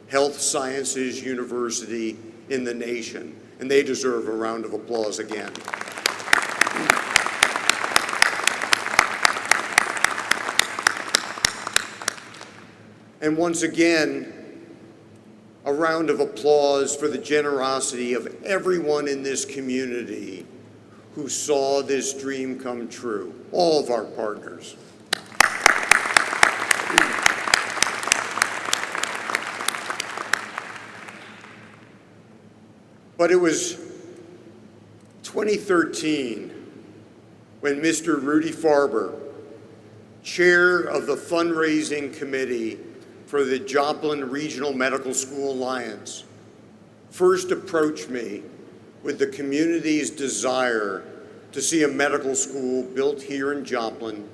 health sciences university in the nation. And they deserve a round of applause again. And once again, a round of applause for the generosity of everyone in this community who saw this dream come true, all of our partners. But it was 2013 when Mr. Rudy Farber, chair of the fundraising committee for the Joplin Regional Medical School Alliance, first approached me with the community's desire to see a medical school built here in Joplin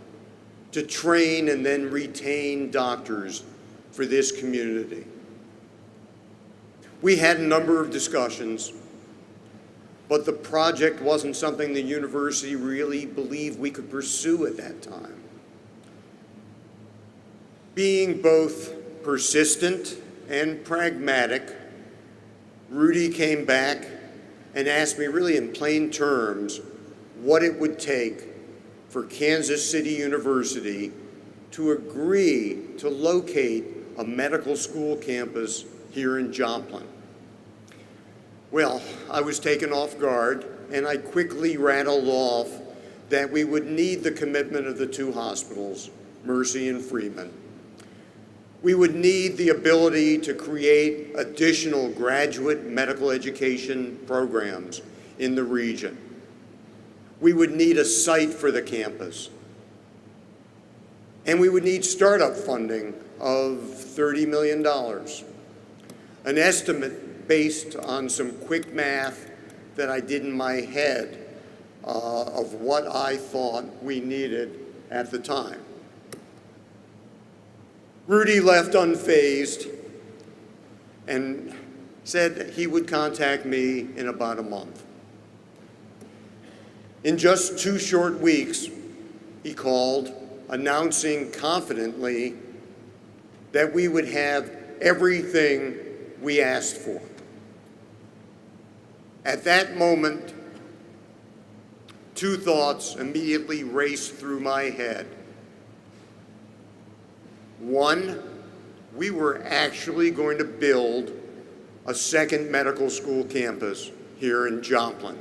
to train and then retain doctors for this community. We had a number of discussions, but the project wasn't something the university really believed we could pursue at that time. Being both persistent and pragmatic, Rudy came back and asked me really in plain terms what it would take for Kansas City University to agree to locate a medical school campus here in Joplin. Well, I was taken off guard, and I quickly rattled off that we would need the commitment of the two hospitals, Mercy and Freeman. We would need the ability to create additional graduate medical education programs in the region. We would need a site for the campus. And we would need startup funding of $30 million. An estimate based on some quick math that I did in my head of what I thought we needed at the time. Rudy left unfazed and said he would contact me in about a month. In just 2 short weeks, he called, announcing confidently that we would have everything we asked for. At that moment, 2 thoughts immediately raced through my head. One, we were actually going to build a second medical school campus here in Joplin.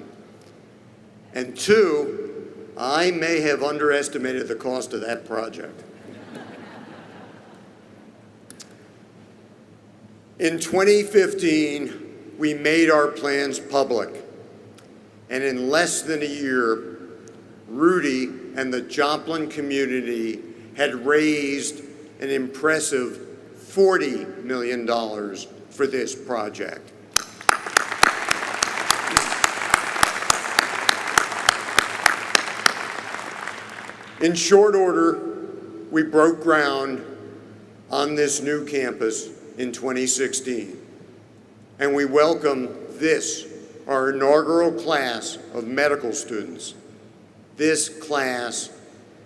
And 2, I may have underestimated the cost of that project. In 2015, we made our plans public, and in less than a year, Rudy and the Joplin community had raised an impressive $40 million for this project. In short order, we broke ground on this new campus in 2016, and we welcome this, our inaugural class of medical students, this class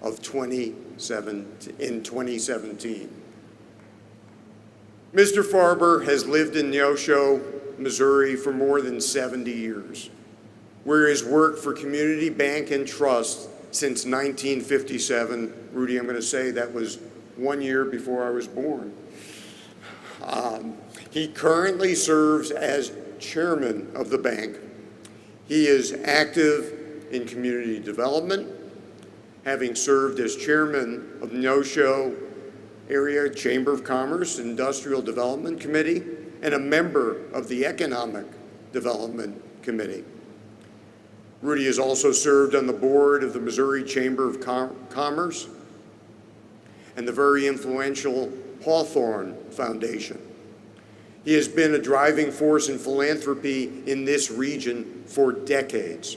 of 2017. Mr. Farber has lived in Neosho, Missouri for more than 70 years, where he's worked for Community Bank and Trust since 1957. Rudy, I'm going to say that was 1 year before I was born. He currently serves as chairman of the bank. He is active in community development, having served as chairman of Neosho Area Chamber of Commerce Industrial Development Committee and a member of the Economic Development Committee. Rudy has also served on the board of the Missouri Chamber of Commerce and the very influential Hawthorne Foundation. He has been a driving force in philanthropy in this region for decades.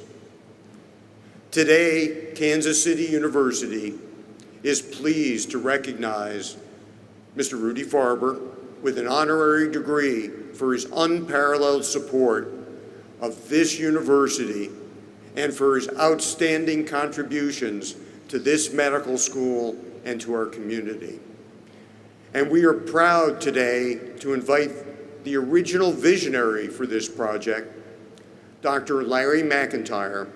Today, Kansas City University is pleased to recognize Mr. Rudy Farber with an honorary degree for his unparalleled support of this university and for his outstanding contributions to this medical school and to our community. And we are proud today to invite the original visionary for this project, Dr. Larry McIntyre,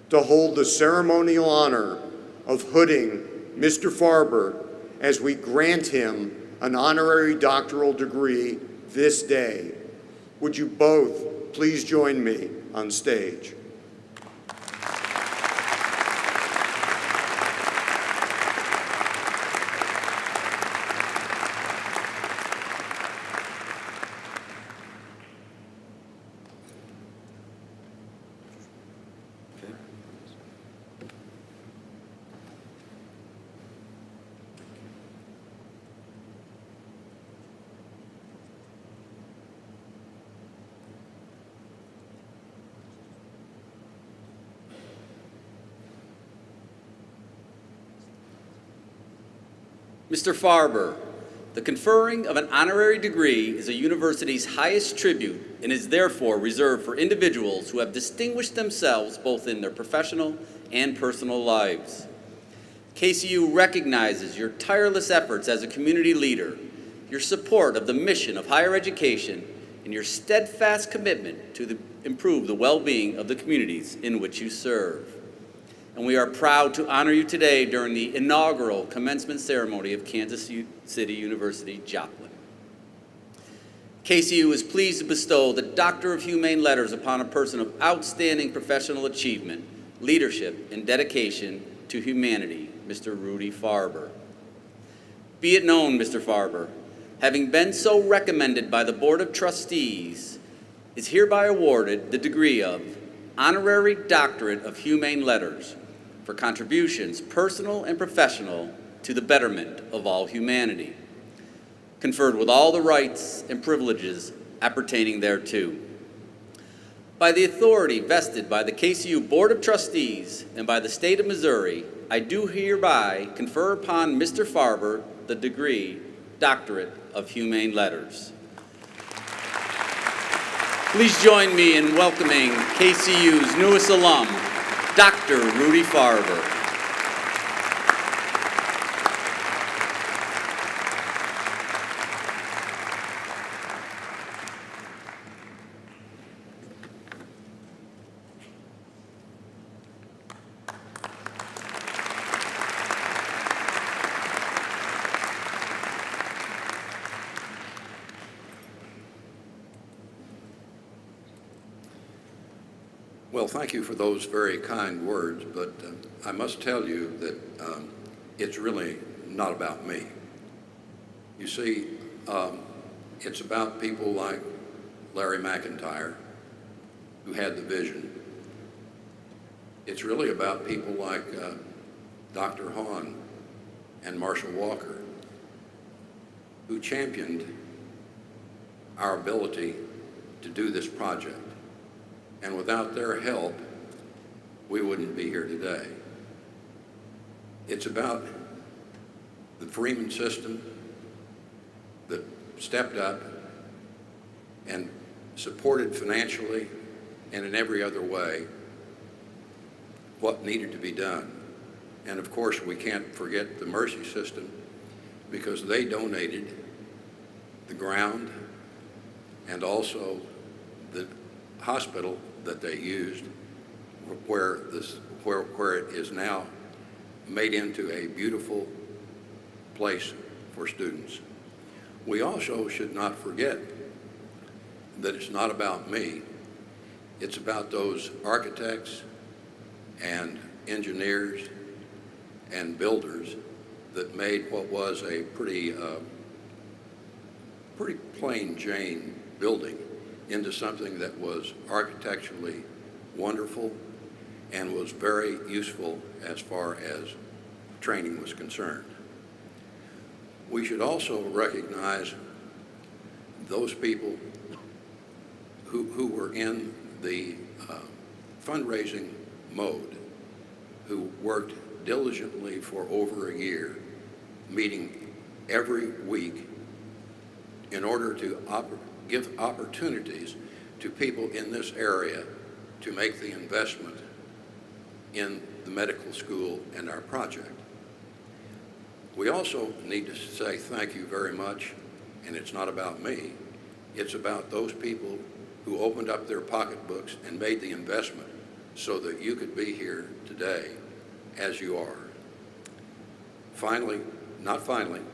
to hold the ceremonial honor of hooding Mr. Farber as we grant him an honorary doctoral degree this day. Would you both please join me on stage? Mr. Farber, the conferring of an honorary degree is a university's highest tribute and is therefore reserved for individuals who have distinguished themselves both in their professional and personal lives. KCU recognizes your tireless efforts as a community leader, your support of the mission of higher education, and your steadfast commitment to improve the well-being of the communities in which you serve. And we are proud to honor you today during the inaugural commencement ceremony of Kansas City University, Joplin. KCU is pleased to bestow the Doctor of Humane Letters upon a person of outstanding professional achievement, leadership, and dedication to humanity, Mr. Rudy Farber. Be it known, Mr. Farber, having been so recommended by the Board of Trustees, is hereby awarded the degree of Honorary Doctorate of Humane Letters for contributions, personal and professional, to the betterment of all humanity, conferred with all the rights and privileges appertaining thereto. By the authority vested by the KCU Board of Trustees and by the State of Missouri, I do hereby confer upon Mr. Farber the degree Doctorate of Humane Letters. Please join me in welcoming KCU's newest alum, Dr. Rudy Farber. Well, thank you for those very kind words, but I must tell you that it's really not about me. You see, it's about people like Larry McIntyre, who had the vision. It's really about people like Dr. Hahn and Marshall Walker, who championed our ability to do this project. And without their help, we wouldn't be here today. It's about the Freeman system that stepped up and supported financially and in every other way what needed to be done. And of course, we can't forget the Mercy system, because they donated the ground and also the hospital that they used, where it is now made into a beautiful place for students. We also should not forget that it's not about me. It's about those architects and engineers and builders that made what was a pretty plain Jane building into something that was architecturally wonderful and was very useful as far as training was concerned. We should also recognize those people who were in the fundraising mode, who worked diligently for over a year, meeting every week in order to give opportunities to people in this area to make the investment in the medical school and our project. We also need to say thank you very much, and it's not about me, it's about those people who opened up their pocketbooks and made the investment so that you could be here today as you are. Finally,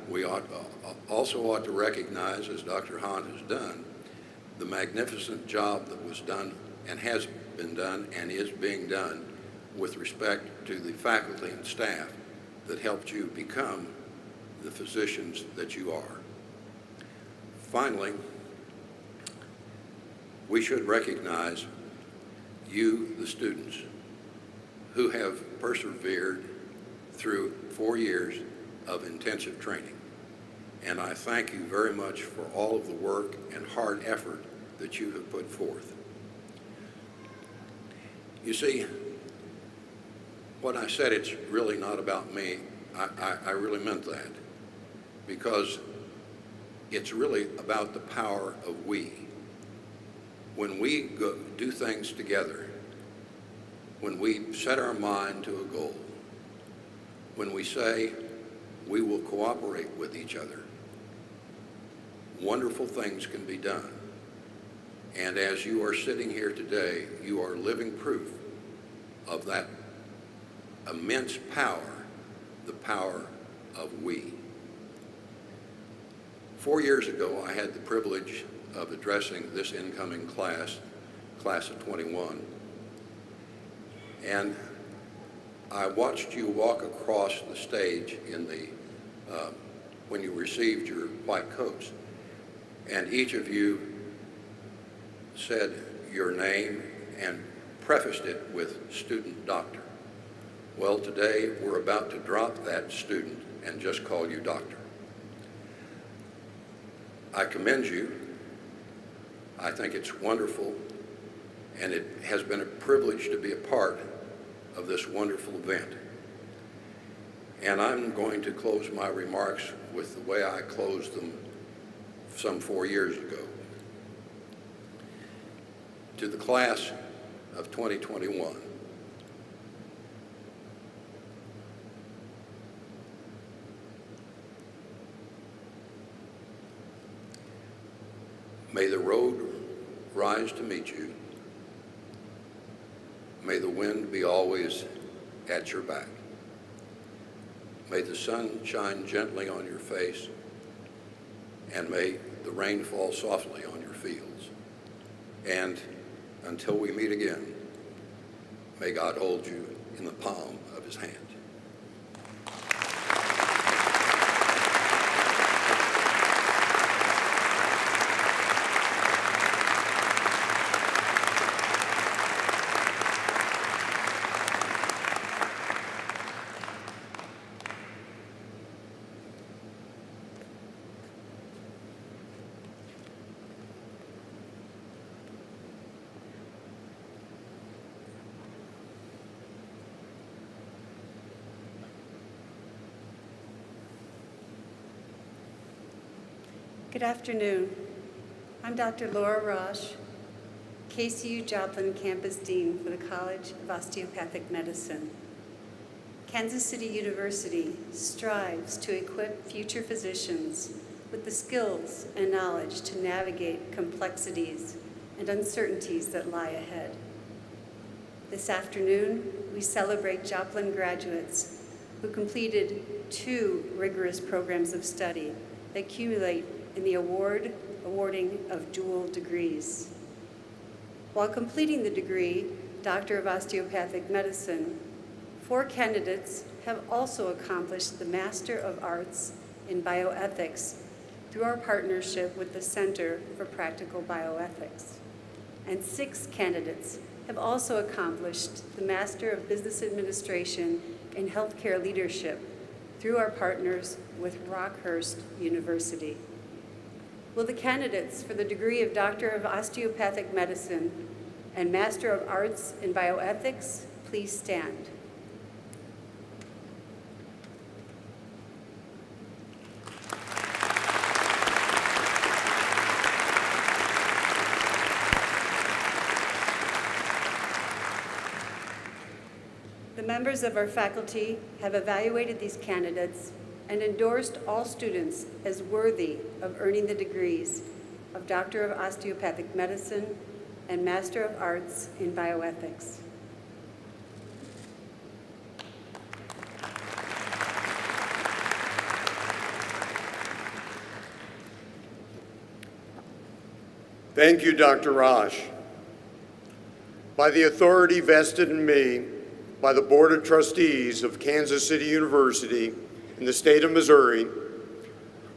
we also ought to recognize, as Dr. Hahn has done, the magnificent job that was done and has been done and is being done with respect to the faculty and staff that helped you become the physicians that you are. Finally, we should recognize you, the students, who have persevered through 4 years of intensive training. And I thank you very much for all of the work and hard effort that you have put forth. You see, when I said it's really not about me, I really meant that, because it's really about the power of we. When we do things together, when we set our mind to a goal, when we say we will cooperate with each other, wonderful things can be done. And as you are sitting here today, you are living proof of that immense power, the power of we. 4 years ago, I had the privilege of addressing this incoming class of 21. And I watched you walk across the stage in the when you received your white coats. And each of you said your name and prefaced it with student doctor. Well, today we're about to drop that student and just call you doctor. I commend you. I think it's wonderful, and it has been a privilege to be a part of this wonderful event. And I'm going to close my remarks with the way I closed them some 4 years ago. To the class of 2021, may the road rise to meet you. May the wind be always at your back. May the sun shine gently on your face, and may the rain fall softly on your fields. And until we meet again, may God hold you in the palm of his hand. Good afternoon. I'm Dr. Laura Roche, KCU-Joplin Campus Dean for the College of Osteopathic Medicine. Kansas City University strives to equip future physicians with the skills and knowledge to navigate complexities and uncertainties that lie ahead. This afternoon, we celebrate Joplin graduates who completed 2 rigorous programs of study that accumulate in the awarding of dual degrees. While completing the degree, Doctor of Osteopathic Medicine, 4 candidates have also accomplished the Master of Arts in Bioethics through our partnership with the Center for Practical Bioethics. And 6 candidates have also accomplished the Master of Business Administration in Healthcare Leadership through our partners with Rockhurst University. Will the candidates for the degree of Doctor of Osteopathic Medicine and Master of Arts in Bioethics please stand? The members of our faculty have evaluated these candidates and endorsed all students as worthy of earning the degrees of Doctor of Osteopathic Medicine and Master of Arts in Bioethics. Thank you, Dr. Roche. By the authority vested in me by the Board of Trustees of Kansas City University in the state of Missouri,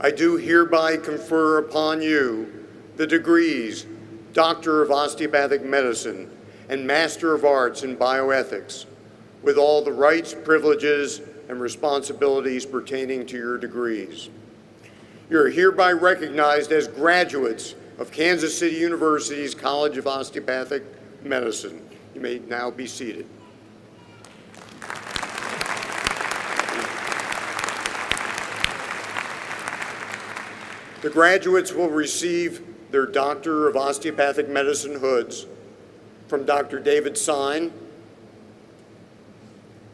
I do hereby confer upon you the degrees Doctor of Osteopathic Medicine and Master of Arts in Bioethics, with all the rights, privileges, and responsibilities pertaining to your degrees. You are hereby recognized as graduates of Kansas City University's College of Osteopathic Medicine. You may now be seated. The graduates will receive their Doctor of Osteopathic Medicine hoods from Dr. David Sine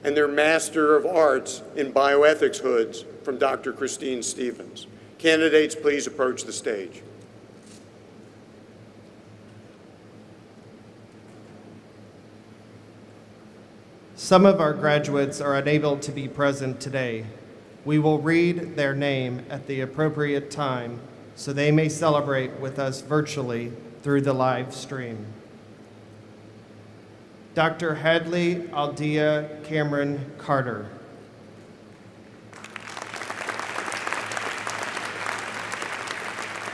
and their Master of Arts in Bioethics hoods from Dr. Christine Stevens. Candidates, please approach the stage. Some of our graduates are unable to be present today. We will read their name at the appropriate time so they may celebrate with us virtually through the live stream. Dr. Hadley Aldea Cameron Carter.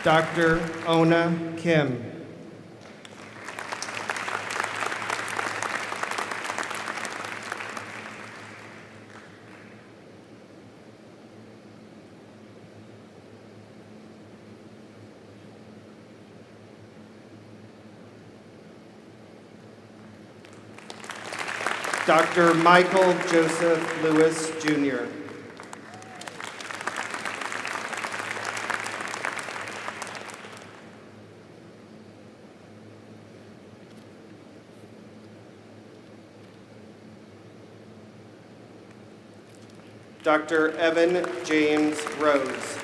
Dr. Ona Kim. Dr. Michael Joseph Lewis, Jr. Dr. Evan James Rose.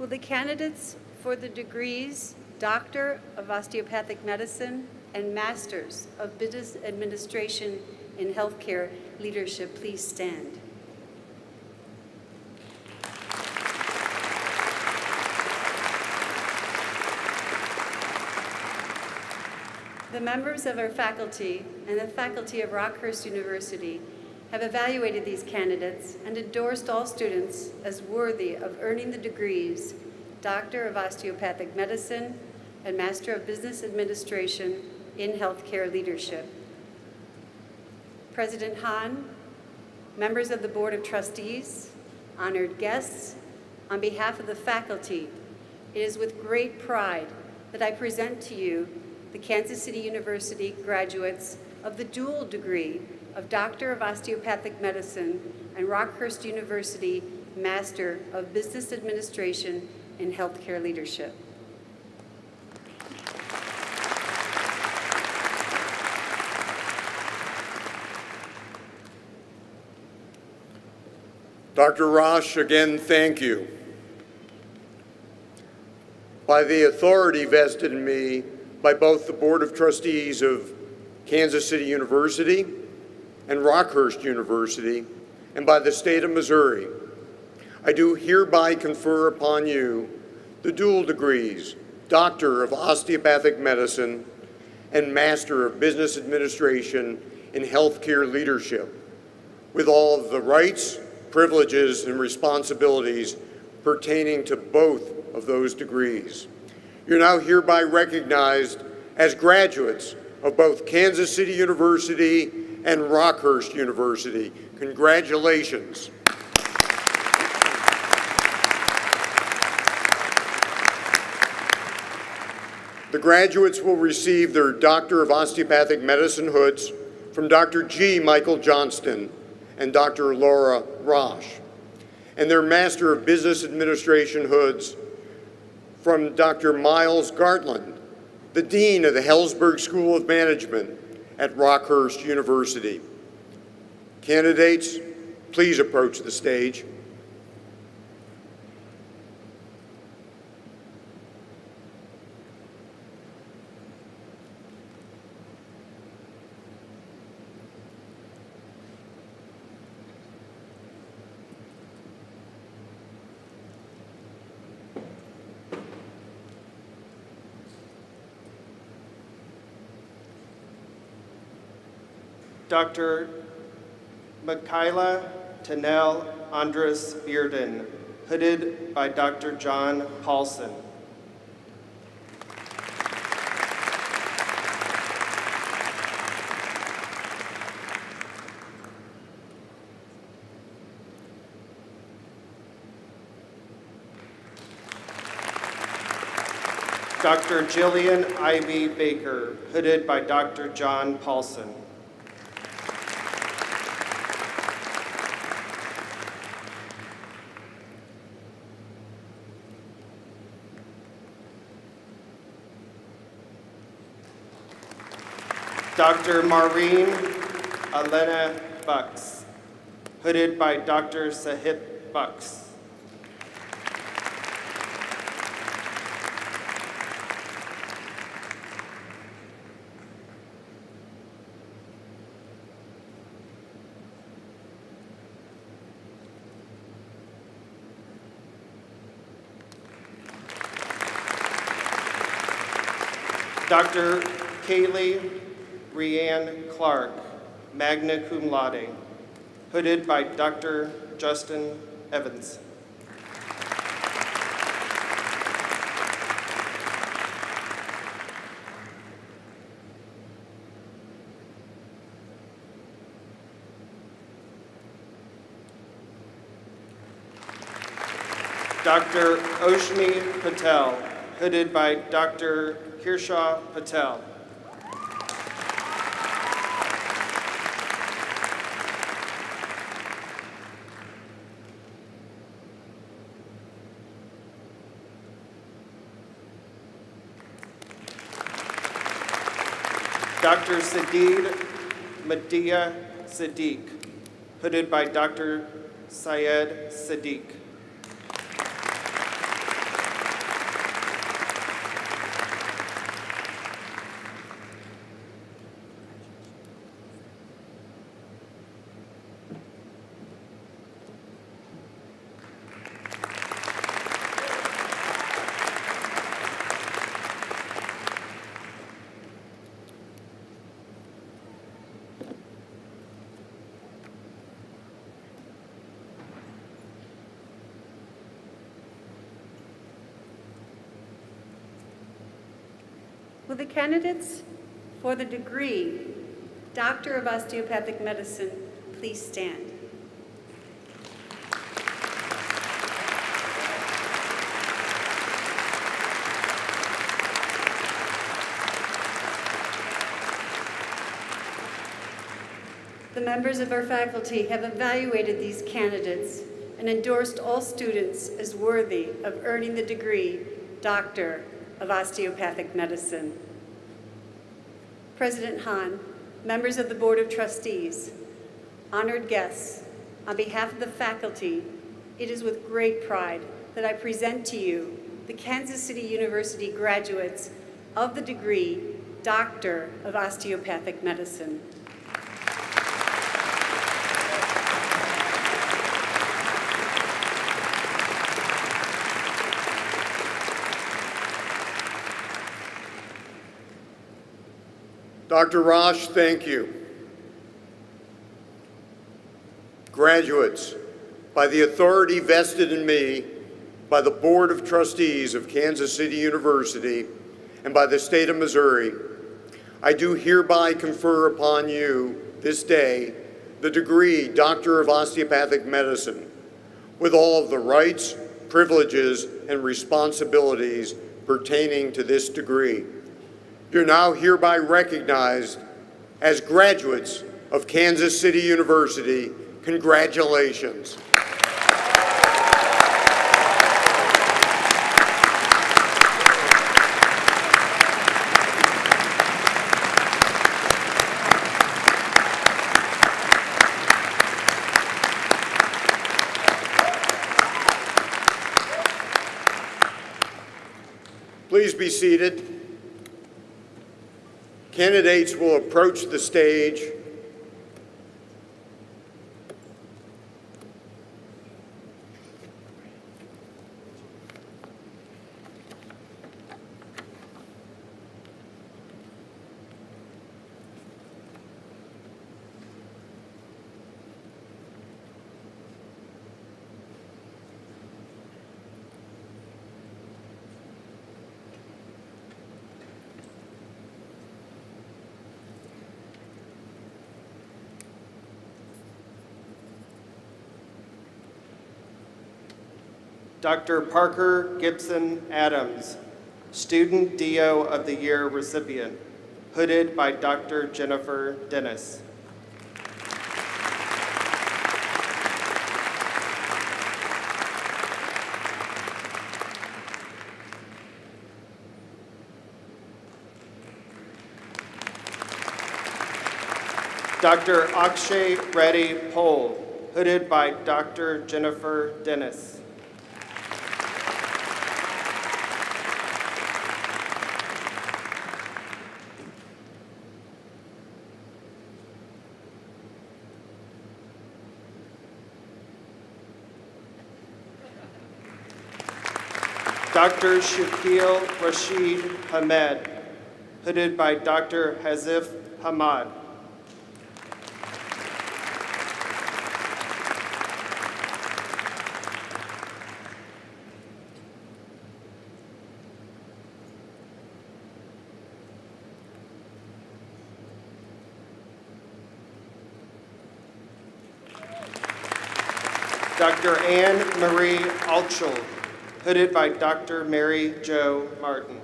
Will the candidates for the degrees Doctor of Osteopathic Medicine and Masters of Business Administration in Healthcare Leadership please stand? The members of our faculty and the faculty of Rockhurst University have evaluated these candidates and endorsed all students as worthy of earning the degrees Doctor of Osteopathic Medicine and Master of Business Administration in Healthcare Leadership. President Hahn, members of the Board of Trustees, honored guests, on behalf of the faculty, it is with great pride that I present to you the Kansas City University graduates of the dual degree of Doctor of Osteopathic Medicine and Rockhurst University Master of Business Administration in Healthcare Leadership. Dr. Rosh, again, thank you. By the authority vested in me by both the Board of Trustees of Kansas City University and Rockhurst University, and by the state of Missouri, I do hereby confer upon you the dual degrees, Doctor of Osteopathic Medicine and Master of Business Administration in Healthcare Leadership, with all of the rights, privileges, and responsibilities pertaining to both of those degrees. You're now hereby recognized as graduates of both Kansas City University and Rockhurst University. Congratulations. The graduates will receive their Doctor of Osteopathic Medicine hoods from Dr. G. Michael Johnston and Dr. Laura Rosh, and their Master of Business Administration hoods from Dr. Miles Gartland, the Dean of the Hellsberg School of Management at Rockhurst University. Candidates, please approach the stage. Dr. Michaela Tanel Andres Bearden, hooded by Dr. John Paulson. Dr. Jillian Ivy Baker, hooded by Dr. John Paulson. Dr. Maureen Elena Bucks, hooded by Dr. Sahit Bucks. Dr. Kaylee Rianne Clark, magna cum laude, hooded by Dr. Justin Evans. Dr. Oshni Patel, hooded by Dr. Kirshaw Patel. Dr. Sadid Madia Siddiq, hooded by Dr. Syed Siddiq. Will the candidates for the degree Doctor of Osteopathic Medicine please stand? The members of our faculty have evaluated these candidates and endorsed all students as worthy of earning the degree Doctor of Osteopathic Medicine. President Hahn, members of the Board of Trustees, honored guests, on behalf of the faculty, it is with great pride that I present to you the Kansas City University graduates of the degree Doctor of Osteopathic Medicine. Dr. Rosh, thank you. Graduates, by the authority vested in me by the Board of Trustees of Kansas City University and by the state of Missouri, I do hereby confer upon you this day the degree Doctor of Osteopathic Medicine with all of the rights, privileges, and responsibilities pertaining to this degree. You're now hereby recognized as graduates of Kansas City University. Congratulations. Please be seated. Candidates will approach the stage. Dr. Parker Gibson Adams, Student DO of the Year recipient, hooded by Dr. Jennifer Dennis. Dr. Akshay Reddy Pole, hooded by Dr. Jennifer Dennis. Dr. Shakil Rashid Hamed, hooded by Dr. Hazif Hamad. Dr. Anne Marie Altschul, hooded by Dr. Mary Jo Martin.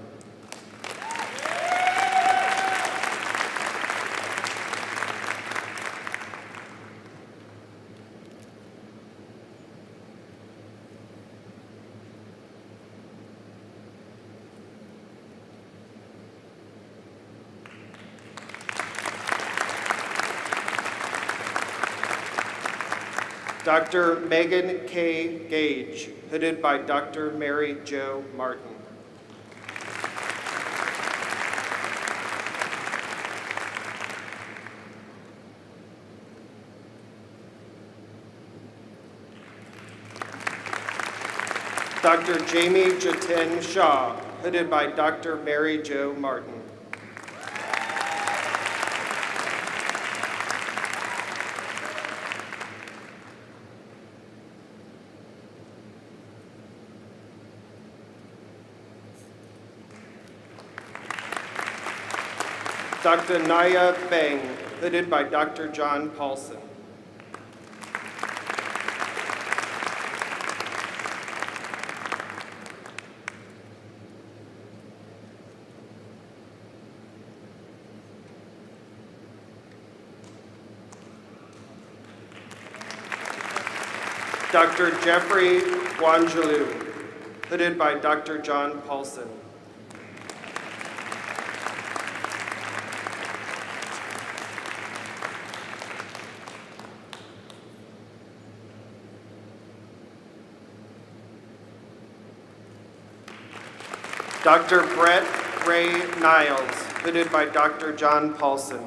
Dr. Megan K. Gage, hooded by Dr. Mary Jo Martin. Dr. Jamie Jatin Shaw, hooded by Dr. Mary Jo Martin. Dr. Naya Bang, hooded by Dr. John Paulson. Dr. Jeffrey Wanjaloo, hooded by Dr. John Paulson. Dr. Brett Ray Niles, hooded by Dr. John Paulson.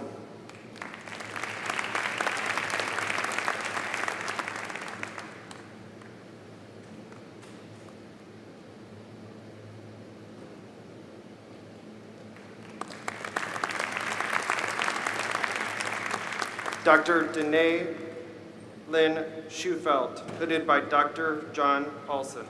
Dr. Danae Lynn Schufelt, hooded by Dr. John Paulson.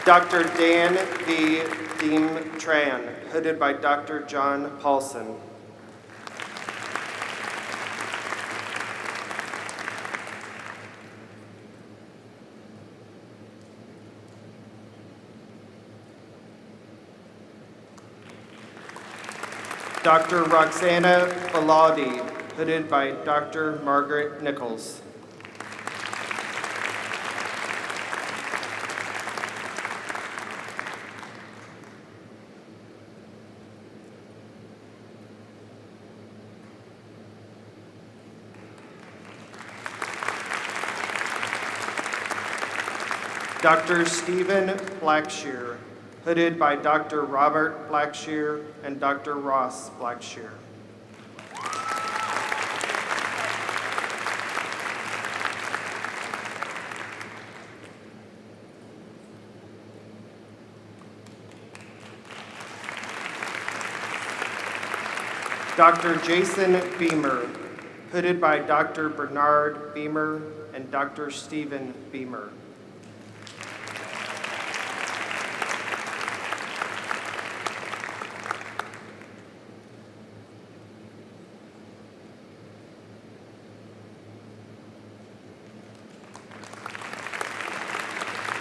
Dr. Dan V. Deem Tran, hooded by Dr. John Paulson. Dr. Roxana Baladi, hooded by Dr. Margaret Nichols. Dr. Stephen Blackshear, hooded by Dr. Robert Blackshear and Dr. Ross Blackshear. Dr. Jason Beamer, hooded by Dr. Bernard Beamer and Dr. Stephen Beamer.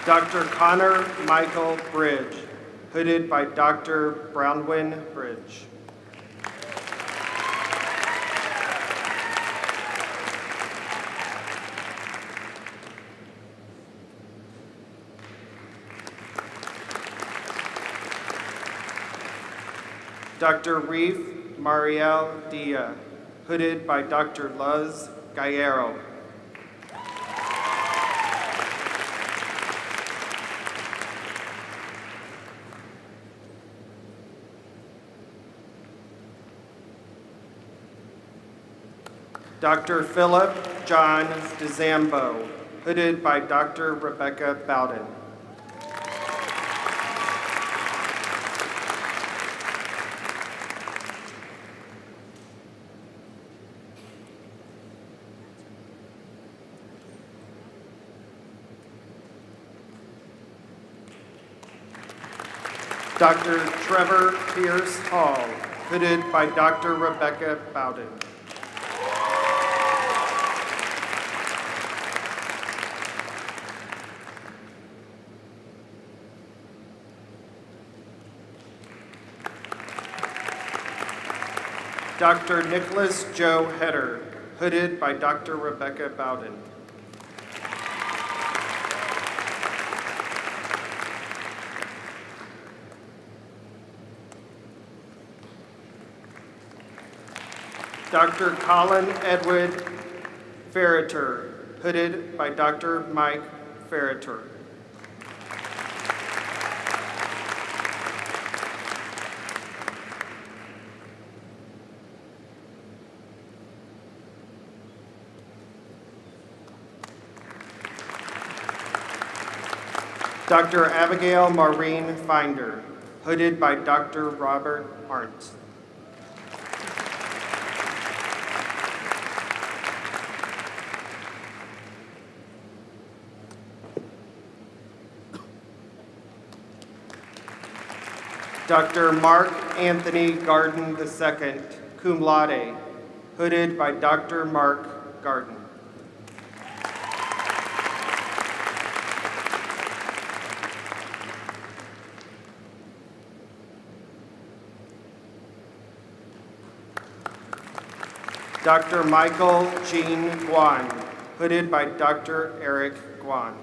Dr. Connor Michael Bridge, hooded by Dr. Brownwin Bridge. Dr. Reef Mariel Dia, hooded by Dr. Luz Gallardo. Dr. Philip John DeZambo, hooded by Dr. Rebecca Bowden. Dr. Trevor Pierce Hall, hooded by Dr. Rebecca Bowden. Dr. Nicholas Joe Heder, hooded by Dr. Rebecca Bowden. Dr. Colin Edward Ferreter, hooded by Dr. Mike Ferreter. Dr. Abigail Maureen Finder, hooded by Dr. Robert Arndt. Dr. Mark Anthony Garden II, cum laude, hooded by Dr. Mark Garden. Dr. Michael Jean Guan, hooded by Dr. Eric Guan.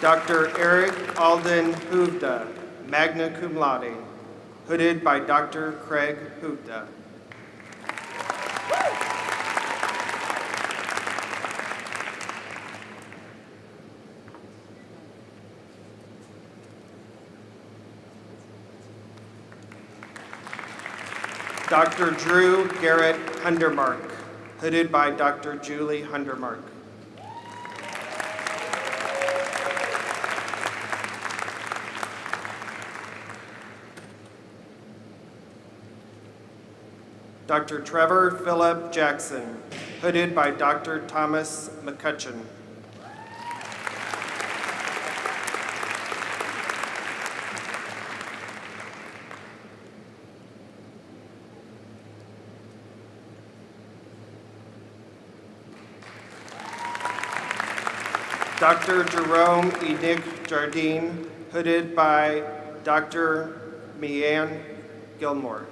Dr. Eric Alden Hoovda, magna cum laude, hooded by Dr. Craig Hoovda. Dr. Drew Garrett Hundermark, hooded by Dr. Julie Hundermark. Dr. Trevor Philip Jackson, hooded by Dr. Thomas McCutcheon. Dr. Jerome Enoch Jardine, hooded by Dr. Meanne Gilmore.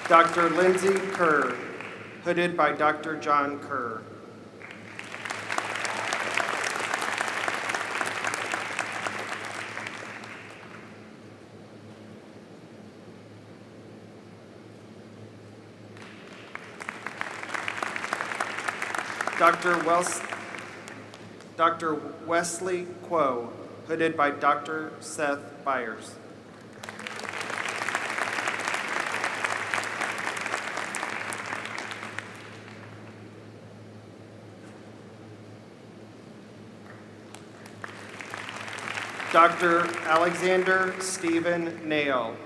Dr. Lindsay Kerr, hooded by Dr. John Kerr. Dr. Wesley Quo, hooded by Dr. Seth Byers. Dr. Alexander Stephen Nail,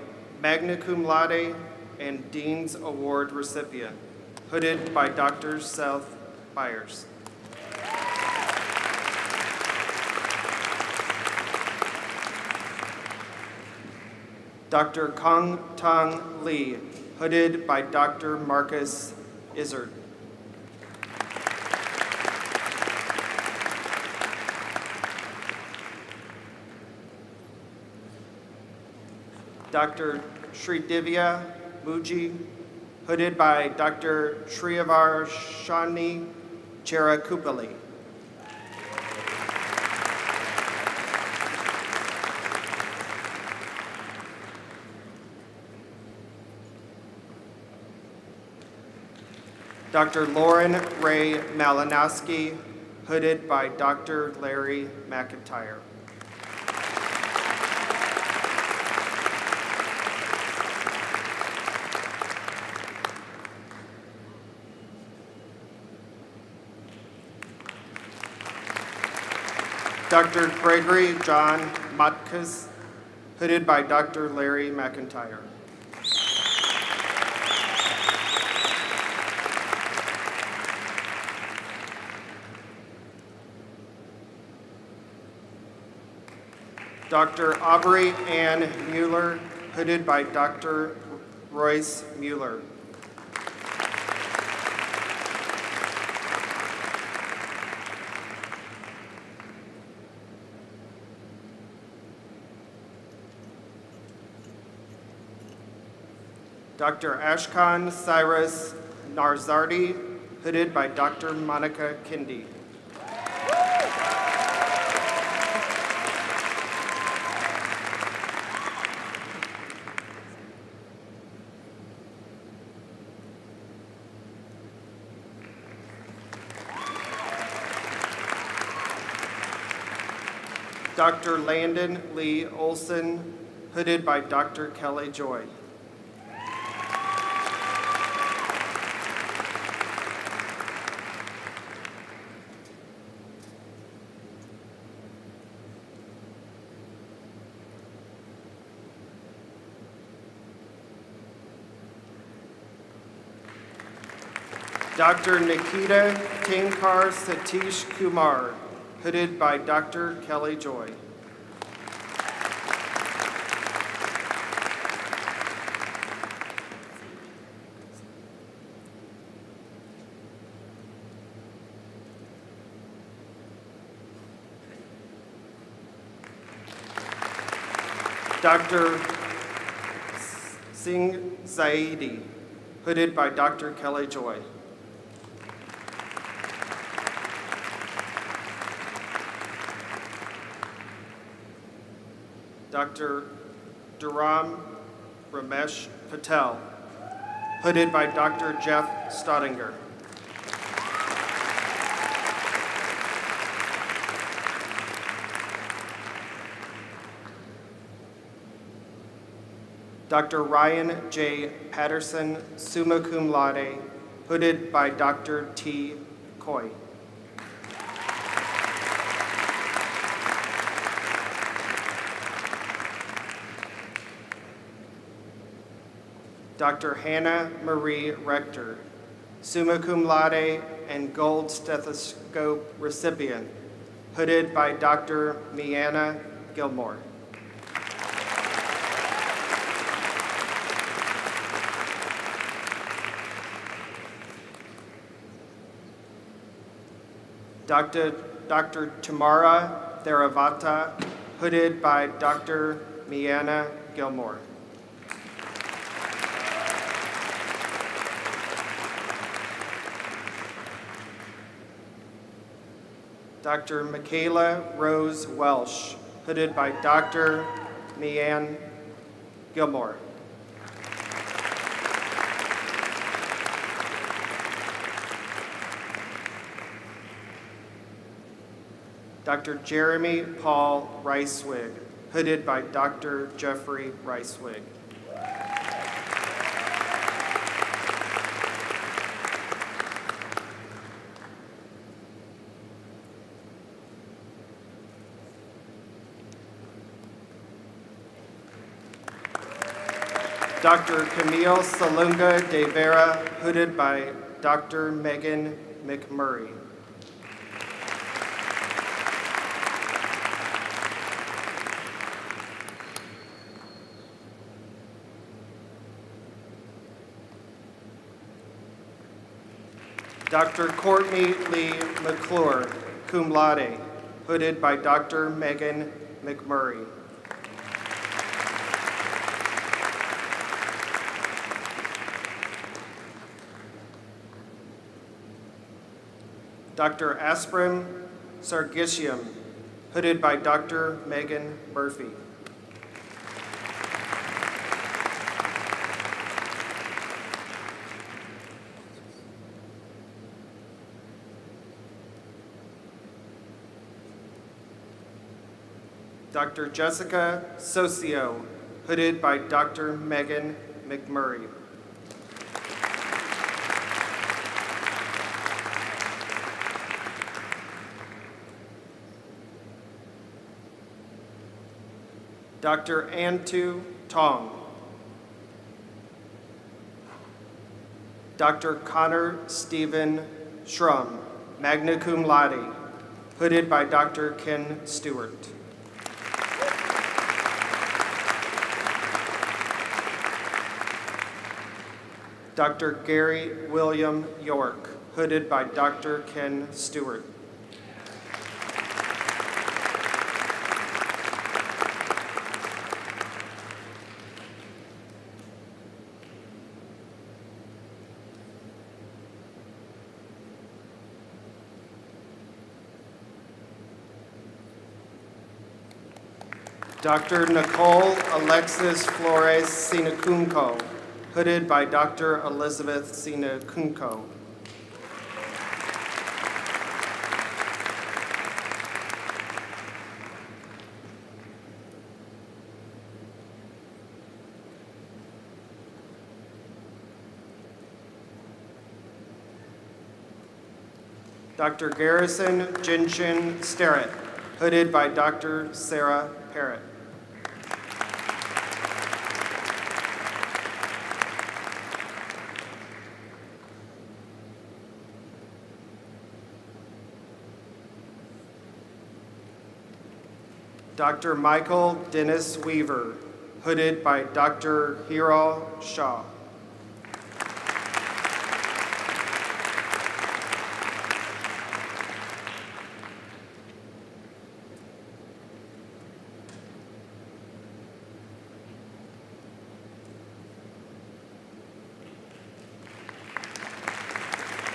magna cum laude and Dean's Award recipient, hooded by Dr. Seth Byers. Dr. Kong Tong Lee, hooded by Dr. Marcus Izzard. Dr. Sridivya Muji, hooded by Dr. Sriavar Shani Cherakupali. Dr. Lauren Ray Malinowski, hooded by Dr. Larry McIntyre. Dr. Gregory John Matkus, hooded by Dr. Larry McIntyre. Dr. Aubrey Ann Mueller, hooded by Dr. Royce Mueller. Dr. Ashkan Cyrus Narzardi, hooded by Dr. Monica Kindy. Dr. Landon Lee Olson, hooded by Dr. Kelly Joy. Dr. Nikita Tankar Satish Kumar, hooded by Dr. Kelly Joy. Dr. Singh Zaidi, hooded by Dr. Kelly Joy. Dr. Dharam Ramesh Patel, hooded by Dr. Jeff Staudinger. Dr. Ryan J. Patterson, summa cum laude, hooded by Dr. T. Coy. Dr. Hannah Marie Rector, summa cum laude and gold stethoscope recipient, hooded by Dr. Mianna Gilmore. Dr. Tamara Theravata, hooded by Dr. Mianna Gilmore. Dr. Michaela Rose Welsh, hooded by Dr. Meanne Gilmore. Dr. Jeremy Paul Ricewig, hooded by Dr. Jeffrey Ricewig. Dr. Camille Salunga de Vera, hooded by Dr. Megan McMurray. Dr. Courtney Lee McClure, cum laude, hooded by Dr. Megan McMurray. Dr. Aspram Sargisium, hooded by Dr. Megan Murphy. Dr. Jessica Socio, hooded by Dr. Megan McMurray. Dr. Antu Tong. Dr. Connor Stephen Schrum, magna cum laude, hooded by Dr. Ken Stewart. Dr. Gary William York, hooded by Dr. Ken Stewart. Dr. Nicole Alexis Flores Sinacunco, hooded by Dr. Elizabeth Sinacunco. Dr. Garrison Jinshin Sterrett, hooded by Dr. Sarah Parrott. Dr. Michael Dennis Weaver, hooded by Dr. Hiro Shaw.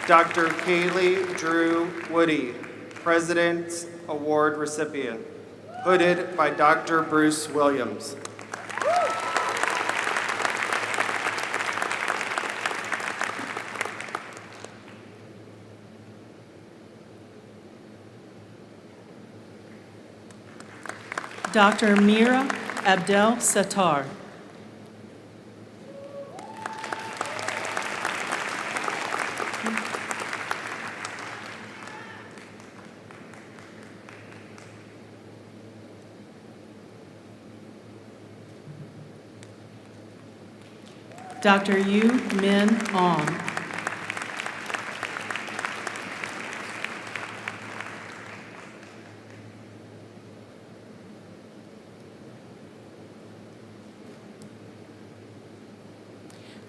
Dr. Kaylee Drew Woody, President's Award recipient, hooded by Dr. Bruce Williams. Dr. Mira Abdel Sattar. Dr. Yu Min Ong.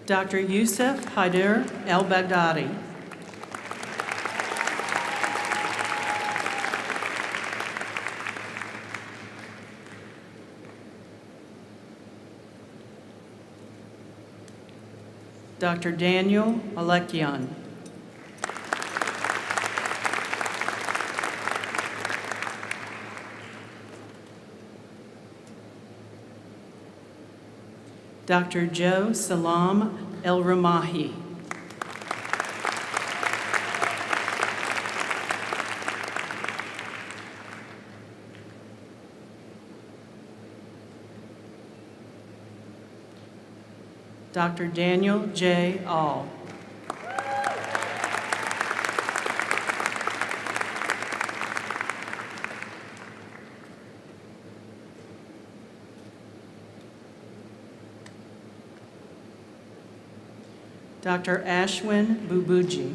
Dr. Youssef Haider El-Baghdadi. Dr. Daniel Alekian. Dr. Joe Salam El-Ramahi. Dr. Daniel J. All. Dr. Ashwin Bubuji.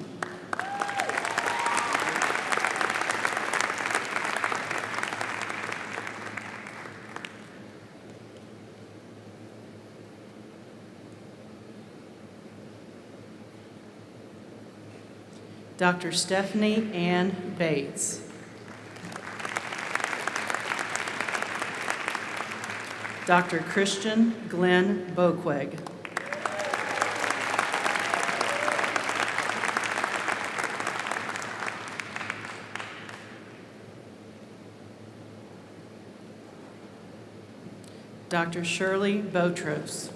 Dr. Stephanie Ann Bates. Dr. Christian Glenn Boqueg. Dr. Shirley Botros.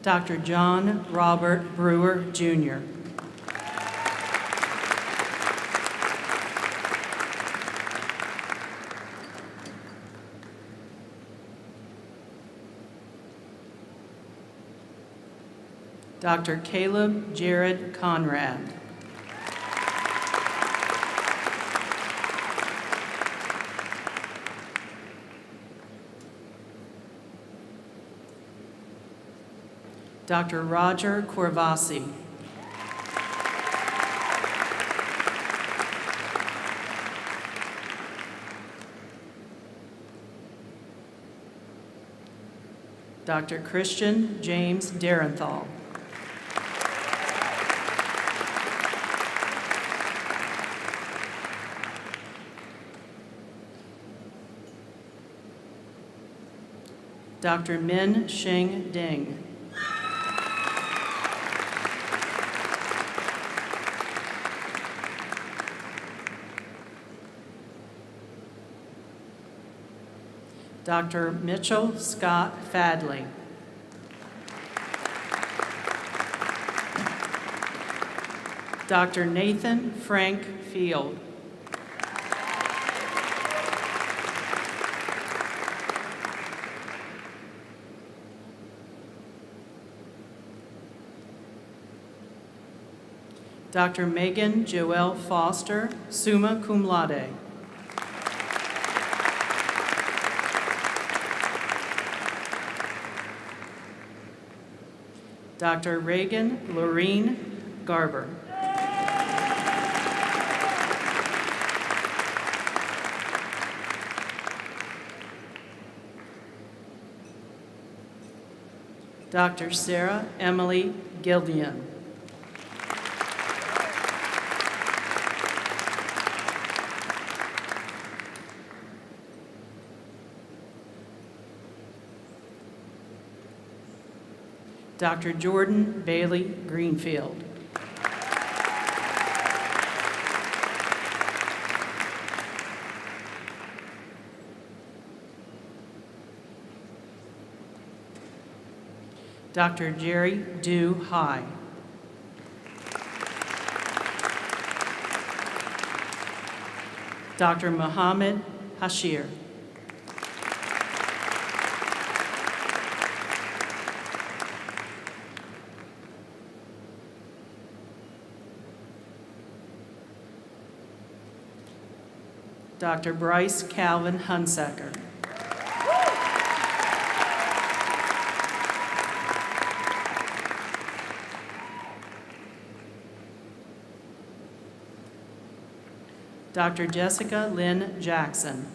Dr. John Robert Brewer, Jr. Dr. Caleb Jared Conrad. Dr. Roger Corvasi. Dr. Christian James Derenthal. Dr. Min Sheng Ding. Dr. Mitchell Scott Fadley. Dr. Nathan Frank Field. Dr. Megan Joelle Foster, summa cum laude. Dr. Reagan Lorene Garber. Dr. Sarah Emily Gildian. Dr. Jordan Bailey Greenfield. Dr. Jerry Dew High. Dr. Mohammed Hashir. Dr. Bryce Calvin Hunsaker. Dr. Jessica Lynn Jackson.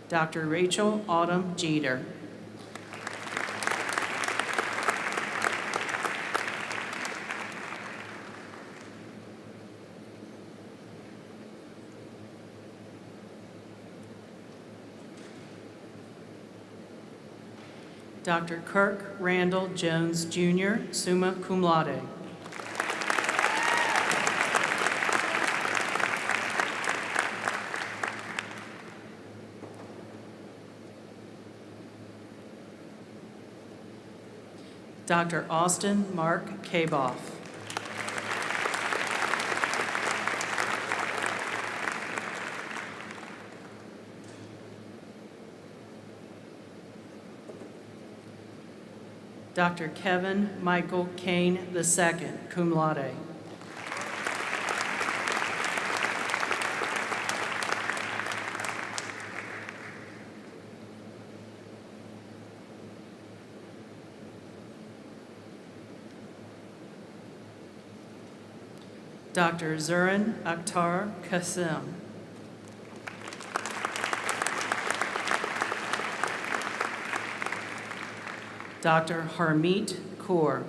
Dr. Rachel Autumn Jeter. Dr. Kirk Randall Jones, Jr., summa cum laude. Dr. Austin Mark Kaboff. Dr. Kevin Michael Kane II, cum laude. Dr. Zurin Akhtar Qasim. Dr. Harmeet Kaur.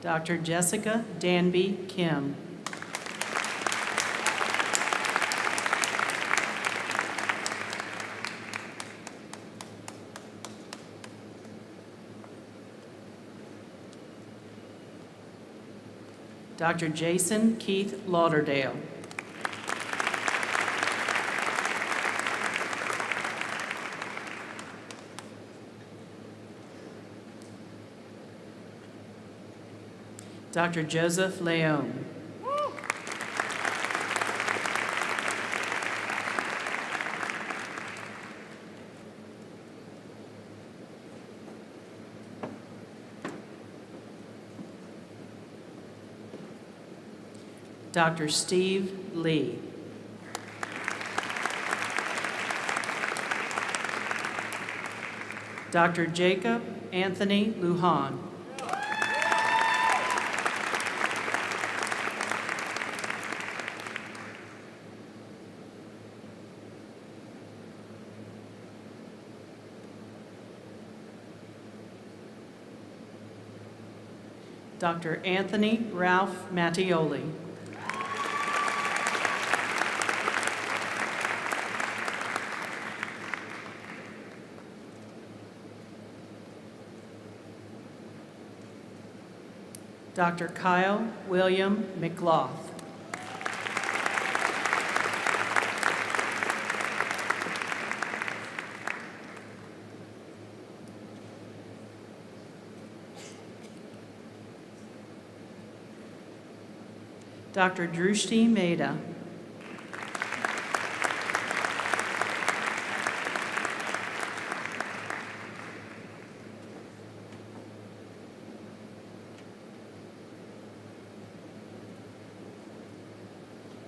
Dr. Jessica Danby Kim. Dr. Jason Keith Lauderdale. Dr. Joseph Leone. Dr. Steve Lee. Dr. Jacob Anthony Lujan. Dr. Anthony Ralph Mattioli. Dr. Kyle William McLaugh. Dr. Drushti Maida.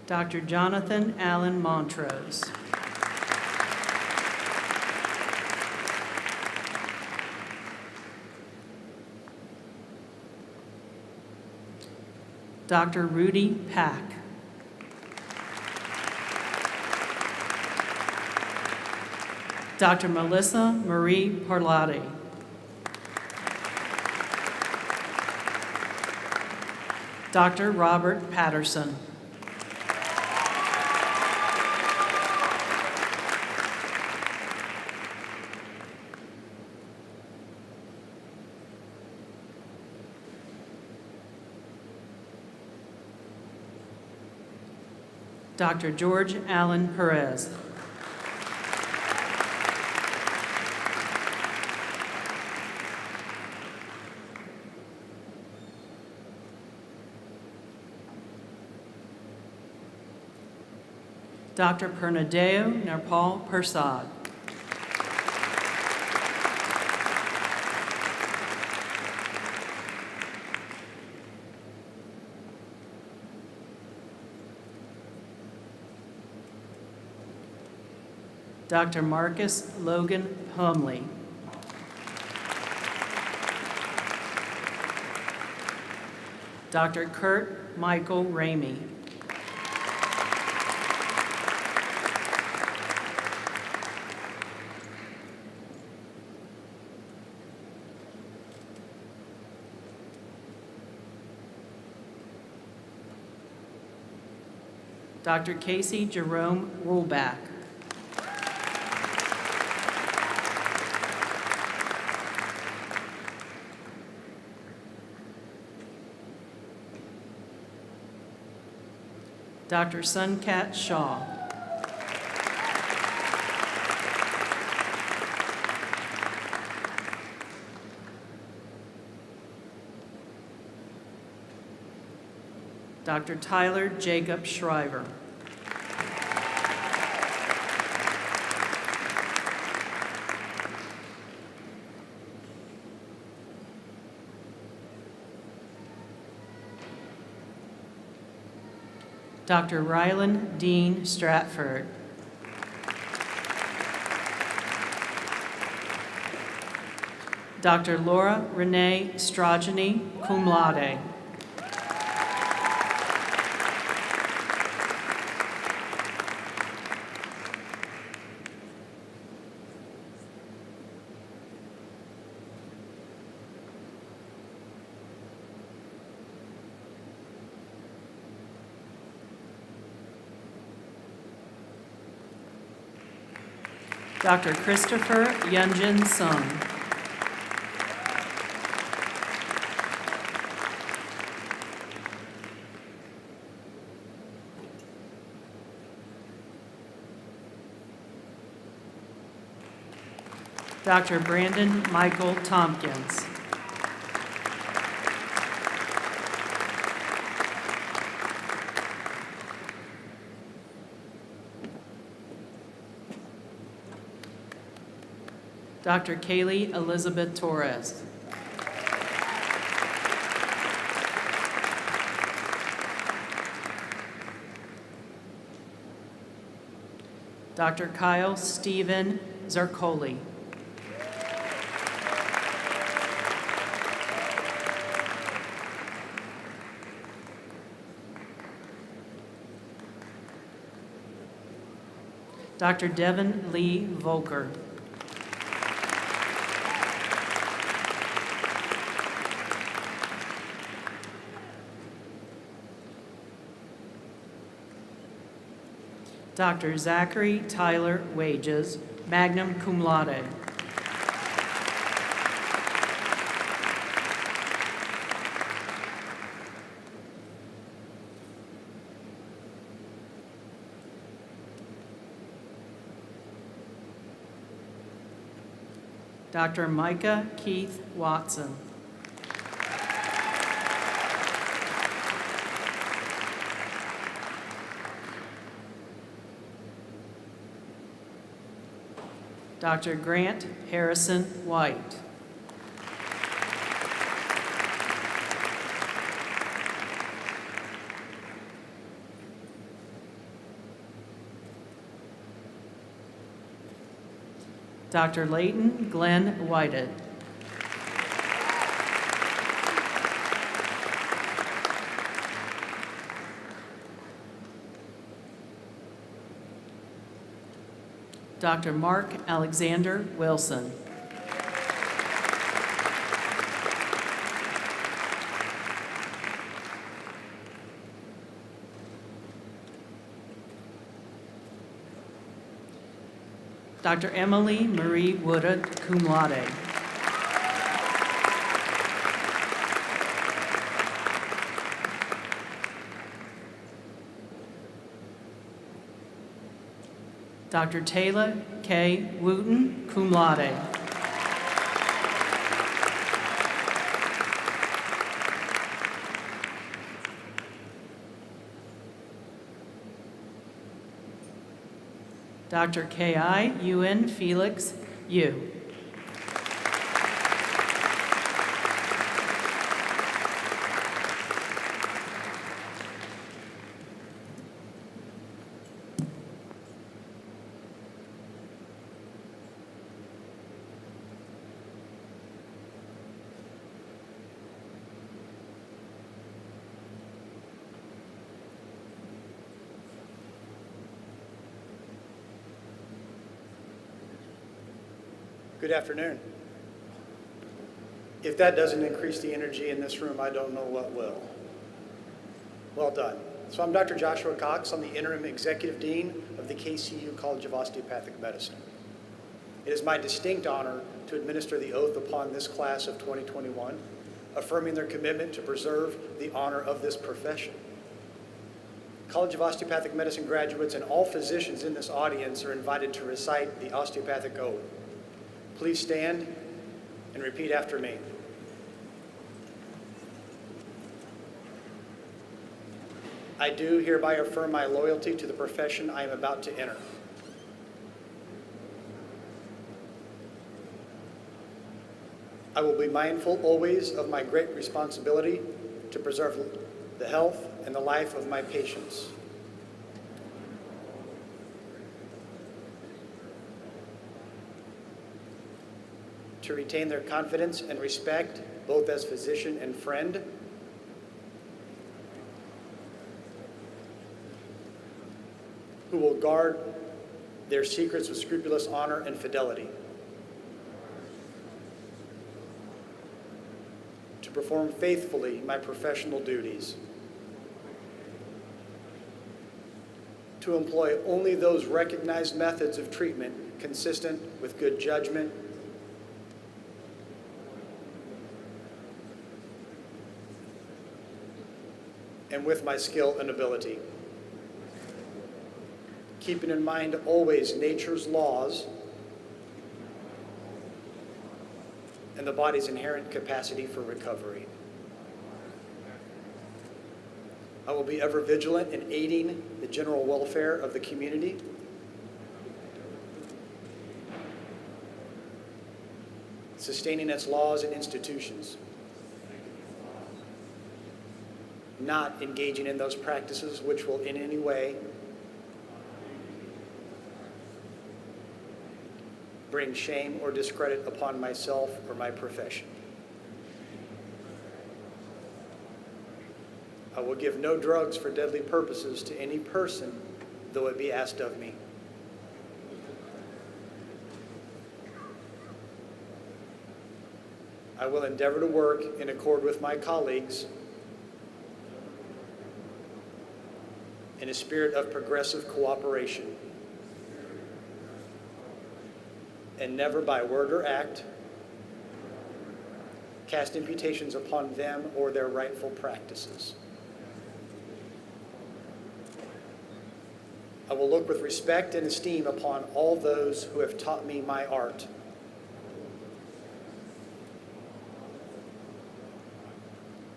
Dr. Jonathan Allen Montrose. Dr. Rudy Pack. Dr. Melissa Marie Parlati. Dr. Robert Patterson. Dr. George Allen Perez. Dr. Pernadeo Narpal Persad. Dr. Marcus Logan Humley. Dr. Kurt Michael Ramey. Dr. Casey Jerome Woolback. Dr. Suncat Shaw. Dr. Tyler Jacob Shriver. Dr. Rylan Dean Stratford. Dr. Laura Renee Strogini, cum laude. Dr. Christopher Yunjin Sung. Dr. Brandon Michael Tompkins. Dr. Kaylee Elizabeth Torres. Dr. Kyle Stephen Zarcoli. Dr. Devin Lee Volker. Dr. Zachary Tyler Wages, magna cum laude. Dr. Micah Keith Watson. Dr. Grant Harrison White. Dr. Leighton Glenn Whited. Dr. Mark Alexander Wilson. Dr. Emily Marie Woodard, cum laude. Dr. Taylor K. Wooten, cum laude. Dr. K.I. Yuen Felix Yu. Good afternoon. If that doesn't increase the energy in this room, I don't know what will. Well done. So I'm Dr. Joshua Cox. I'm the Interim Executive Dean of the KCU College of Osteopathic Medicine. It is my distinct honor to administer the oath upon this class of 2021, affirming their commitment to preserve the honor of this profession. College of Osteopathic Medicine graduates and all physicians in this audience are invited to recite the osteopathic oath. Please stand and repeat after me. I do hereby affirm my loyalty to the profession I am about to enter. I will be mindful always of my great responsibility to preserve the health and the life of my patients. To retain their confidence and respect, both as physician and friend. Who will guard their secrets with scrupulous honor and fidelity. To perform faithfully my professional duties. To employ only those recognized methods of treatment consistent with good judgment, and with my skill and ability. Keeping in mind always nature's laws and the body's inherent capacity for recovery. I will be ever vigilant in aiding the general welfare of the community sustaining its laws and institutions, not engaging in those practices which will in any way bring shame or discredit upon myself or my profession. I will give no drugs for deadly purposes to any person, though it be asked of me. I will endeavor to work in accord with my colleagues in a spirit of progressive cooperation, and never by word or act cast imputations upon them or their rightful practices. I will look with respect and esteem upon all those who have taught me my art.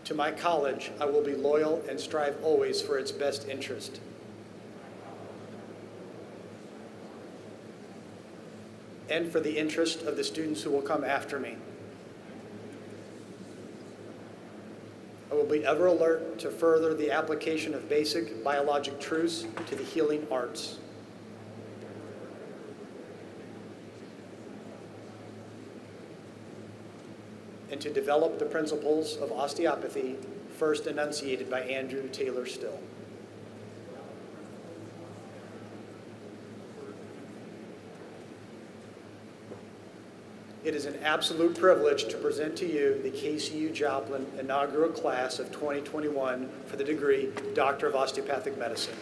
To my college, I will be loyal and strive always for its best interest. And for the interest of the students who will come after me. I will be ever alert to further the application of basic biologic truths to the healing arts. And to develop the principles of osteopathy first enunciated by Andrew Taylor Still. It is an absolute privilege to present to you the KCU-Joplin inaugural class of 2021 for the degree Doctor of Osteopathic Medicine.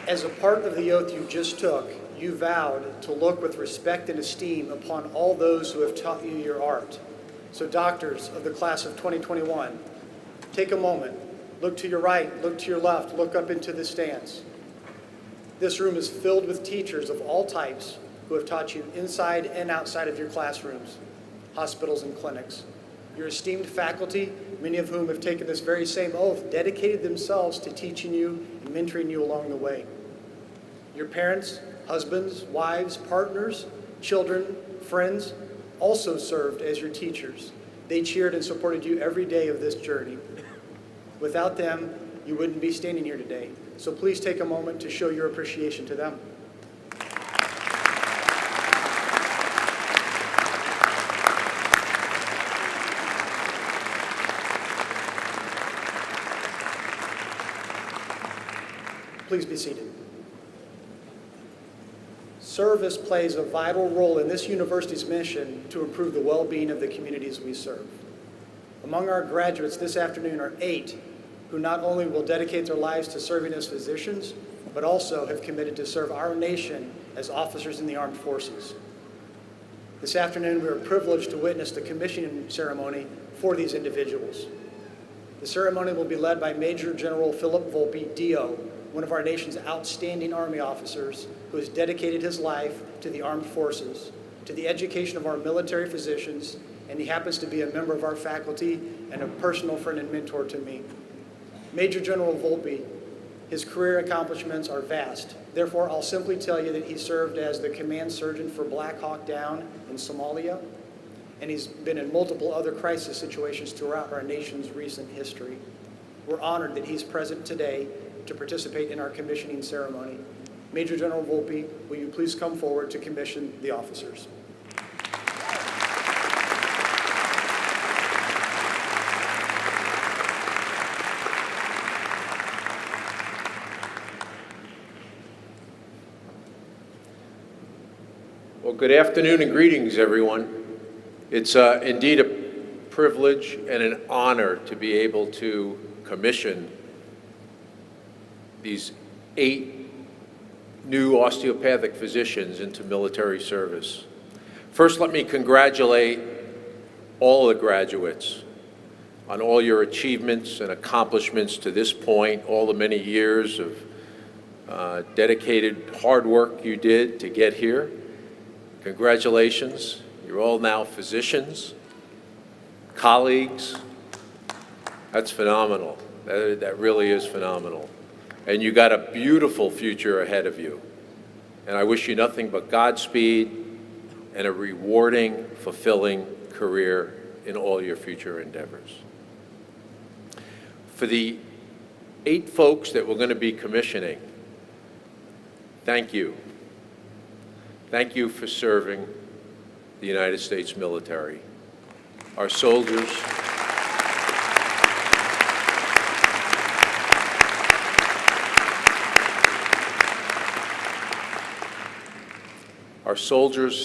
As a part of the oath you just took, you vowed to look with respect and esteem upon all those who have taught you your art. So doctors of the class of 2021, take a moment, look to your right, look to your left, look up into the stands. This room is filled with teachers of all types who have taught you inside and outside of your classrooms, hospitals and clinics. Your esteemed faculty, many of whom have taken this very same oath, dedicated themselves to teaching you and mentoring you along the way. Your parents, husbands, wives, partners, children, friends also served as your teachers. They cheered and supported you every day of this journey. Without them, you wouldn't be standing here today. So please take a moment to show your appreciation to them. Please be seated. Service plays a vital role in this university's mission to improve the well-being of the communities we serve. Among our graduates this afternoon are 8 who not only will dedicate their lives to serving as physicians, but also have committed to serve our nation as officers in the armed forces. This afternoon, we are privileged to witness the commissioning ceremony for these individuals. The ceremony will be led by Major General Philip Volpe, DO, one of our nation's outstanding Army officers who has dedicated his life to the armed forces, to the education of our military physicians, and he happens to be a member of our faculty and a personal friend and mentor to me. Major General Volpe, his career accomplishments are vast. Therefore, I'll simply tell you that he served as the command surgeon for Black Hawk Down in Somalia, and he's been in multiple other crisis situations throughout our nation's recent history. We're honored that he's present today to participate in our commissioning ceremony. Major General Volpe, will you please come forward to commission the officers? Well, good afternoon and greetings, everyone. It's indeed a privilege and an honor to be able to commission these 8 new osteopathic physicians into military service. First, let me congratulate all the graduates on all your achievements and accomplishments to this point, all the many years of dedicated hard work you did to get here. Congratulations. You're all now physicians, colleagues. That's phenomenal. That really is phenomenal. And you got a beautiful future ahead of you. And I wish you nothing but Godspeed and a rewarding, fulfilling career in all your future endeavors. For the 8 folks that we're going to be commissioning, thank you. Thank you for serving the United States military. Our soldiers,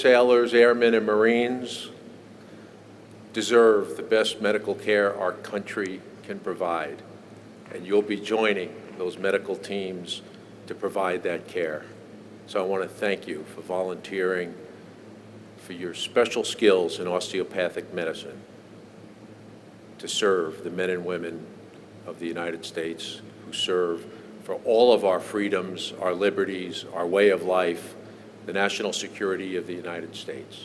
sailors, airmen, and Marines deserve the best medical care our country can provide, and you'll be joining those medical teams to provide that care. So I want to thank you for volunteering, for your special skills in osteopathic medicine to serve the men and women of the United States who serve for all of our freedoms, our liberties, our way of life, the national security of the United States.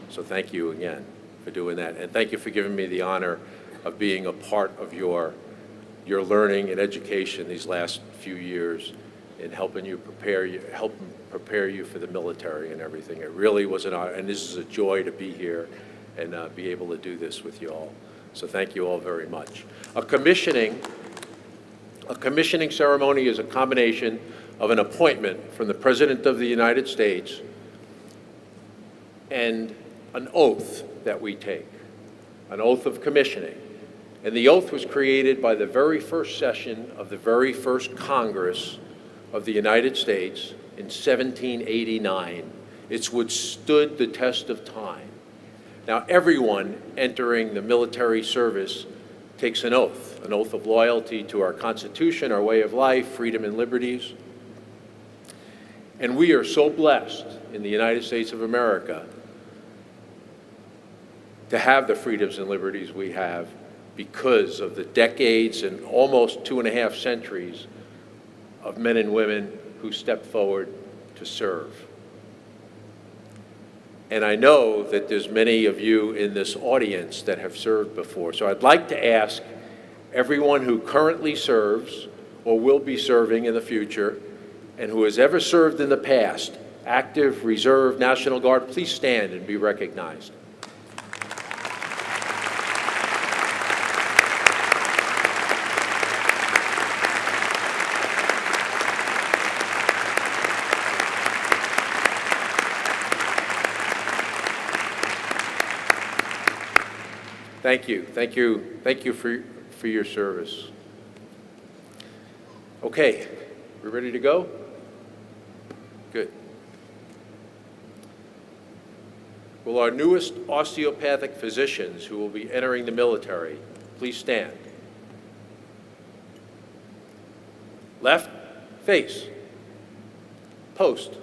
So thank you again for doing that. And thank you for giving me the honor of being a part of your learning and education these last few years in helping prepare you for the military and everything. It really was an honor, and this is a joy to be here and be able to do this with you all. So thank you all very much. A commissioning ceremony is a combination of an appointment from the President of the United States and an oath that we take, an oath of commissioning. And the oath was created by the very first session of the very first Congress of the United States in 1789. It's withstood the test of time. Now, everyone entering the military service takes an oath of loyalty to our Constitution, our way of life, freedom and liberties. And we are so blessed in the United States of America to have the freedoms and liberties we have because of the decades and almost 2.5 centuries of men and women who stepped forward to serve. And I know that there's many of you in this audience that have served before. So I'd like to ask everyone who currently serves or will be serving in the future and who has ever served in the past, active, reserve, National Guard, please stand and be recognized. Thank you. Thank you. Thank you for your service. Okay, we ready to go? Good. Will our newest osteopathic physicians who will be entering the military please stand? Left, face, post.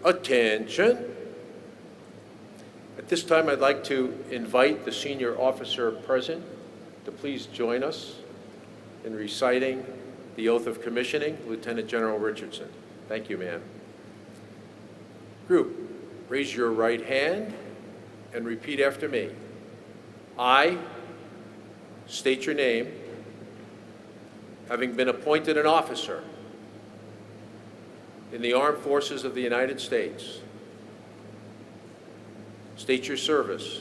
Attention. At this time, I'd like to invite the senior officer present to please join us in reciting the oath of commissioning, Lieutenant General Richardson. Thank you, ma'am. Group, raise your right hand and repeat after me. I state your name, having been appointed an officer in the Armed Forces of the United States. State your service.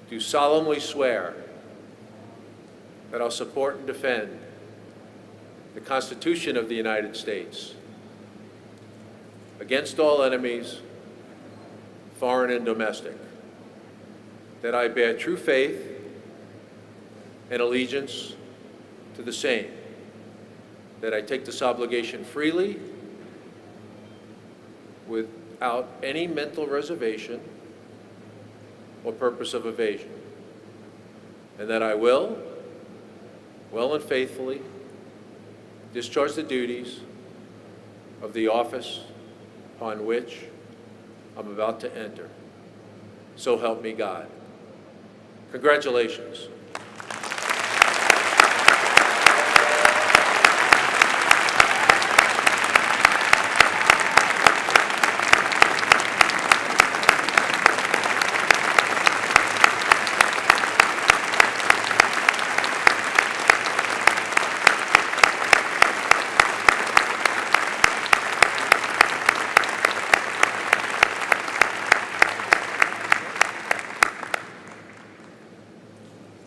Do solemnly swear that I'll support and defend the Constitution of the United States against all enemies, foreign and domestic, that I bear true faith and allegiance to the same, that I take this obligation freely without any mental reservation or purpose of evasion, and that I will, well and faithfully, discharge the duties of the office upon which I'm about to enter. So help me God. Congratulations.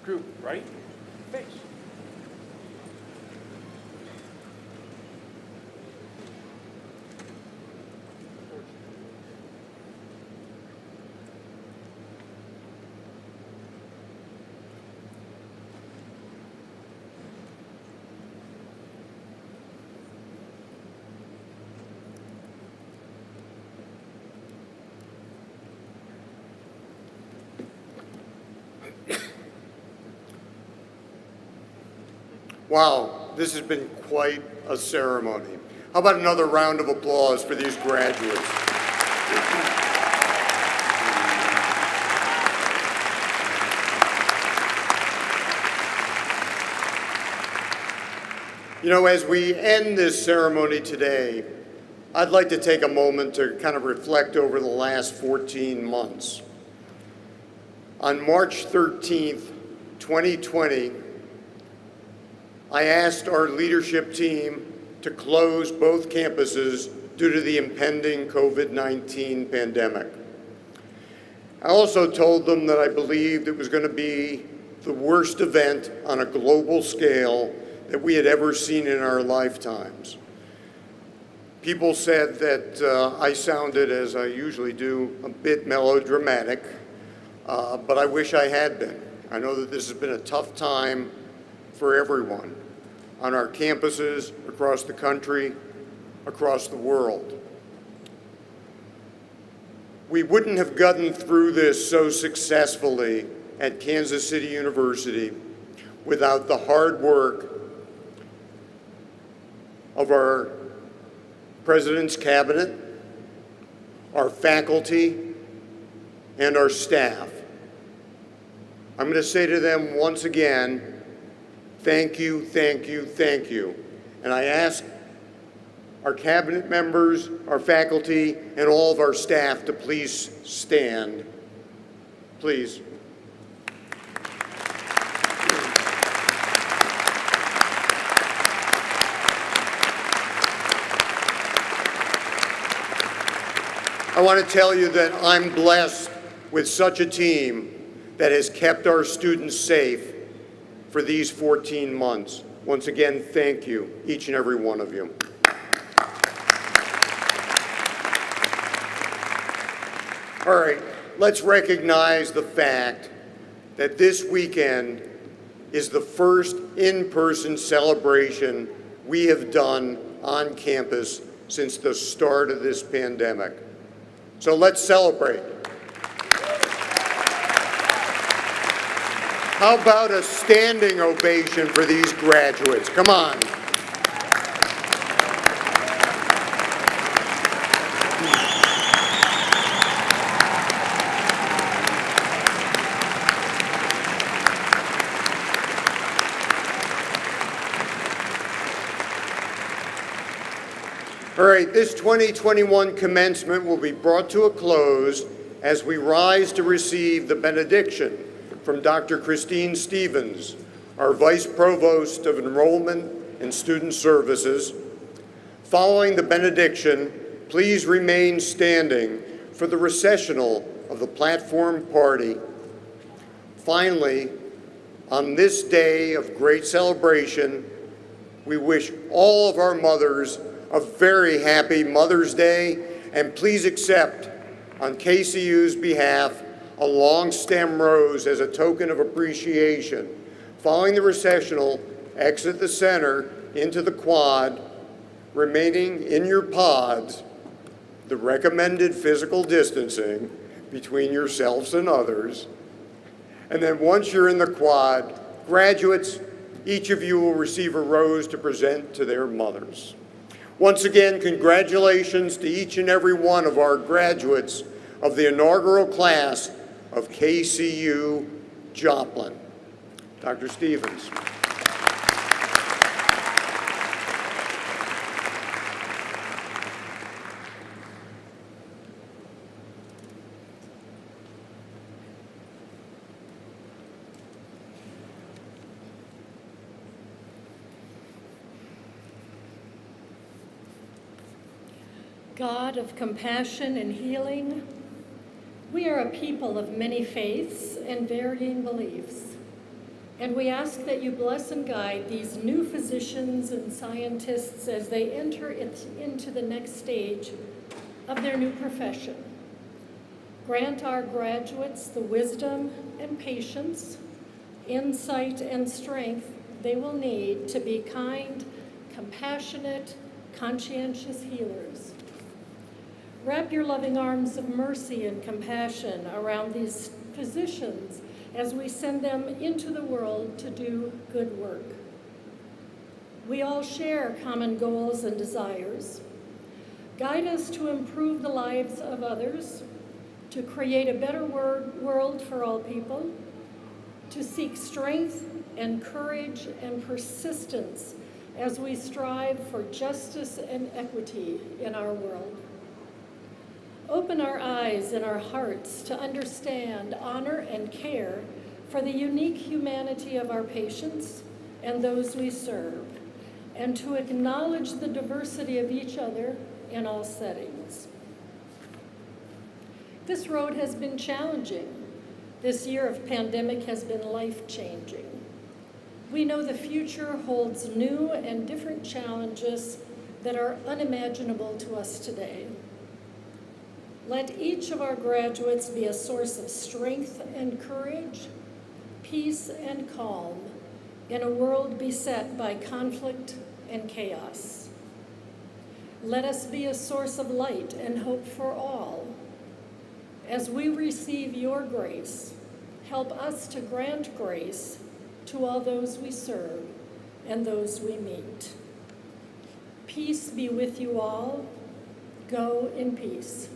Group, right? Face. Wow, this has been quite a ceremony. How about another round of applause for these graduates? You know, as we end this ceremony today, I'd like to take a moment to kind of reflect over the last 14 months. On March 13th, 2020, I asked our leadership team to close both campuses due to the impending COVID-19 pandemic. I also told them that I believed it was going to be the worst event on a global scale that we had ever seen in our lifetimes. People said that I sounded, as I usually do, a bit melodramatic, but I wish I had been. I know that this has been a tough time for everyone on our campuses, across the country, across the world. We wouldn't have gotten through this so successfully at Kansas City University without the hard work of our President's Cabinet, our faculty, and our staff. I'm going to say to them once again, thank you, thank you, thank you. And I ask our cabinet members, our faculty, and all of our staff to please stand. Please. I want to tell you that I'm blessed with such a team that has kept our students safe for these 14 months. Once again, thank you, each and every one of you. All right, let's recognize the fact that this weekend is the first in-person celebration we have done on campus since the start of this pandemic. So let's celebrate. How about a standing ovation for these graduates? Come on. All right, this 2021 commencement will be brought to a close as we rise to receive the benediction from Dr. Christine Stevens, our Vice Provost of Enrollment and Student Services. Following the benediction, please remain standing for the recessional of the platform party. Finally, on this day of great celebration, we wish all of our mothers a very happy Mother's Day, and please accept, on KCU's behalf, a long stem rose as a token of appreciation. Following the recessional, exit the center into the quad, remaining in your pods, the recommended physical distancing between yourselves and others. And then once you're in the quad, graduates, each of you will receive a rose to present to their mothers. Once again, congratulations to each and every one of our graduates of the inaugural class of KCU-Joplin. Dr. Stevens. God of compassion and healing, we are a people of many faiths and varying beliefs, and we ask that you bless and guide these new physicians and scientists as they enter into the next stage of their new profession. Grant our graduates the wisdom and patience, insight and strength they will need to be kind, compassionate, conscientious healers. Wrap your loving arms of mercy and compassion around these physicians as we send them into the world to do good work. We all share common goals and desires. Guide us to improve the lives of others, to create a better world for all people, to seek strength and courage and persistence as we strive for justice and equity in our world. Open our eyes and our hearts to understand, honor, and care for the unique humanity of our patients and those we serve, and to acknowledge the diversity of each other in all settings. This road has been challenging. This year of pandemic has been life-changing. We know the future holds new and different challenges that are unimaginable to us today. Let each of our graduates be a source of strength and courage, peace and calm in a world beset by conflict and chaos. Let us be a source of light and hope for all. As we receive your grace, help us to grant grace to all those we serve and those we meet. Peace be with you all. Go in peace.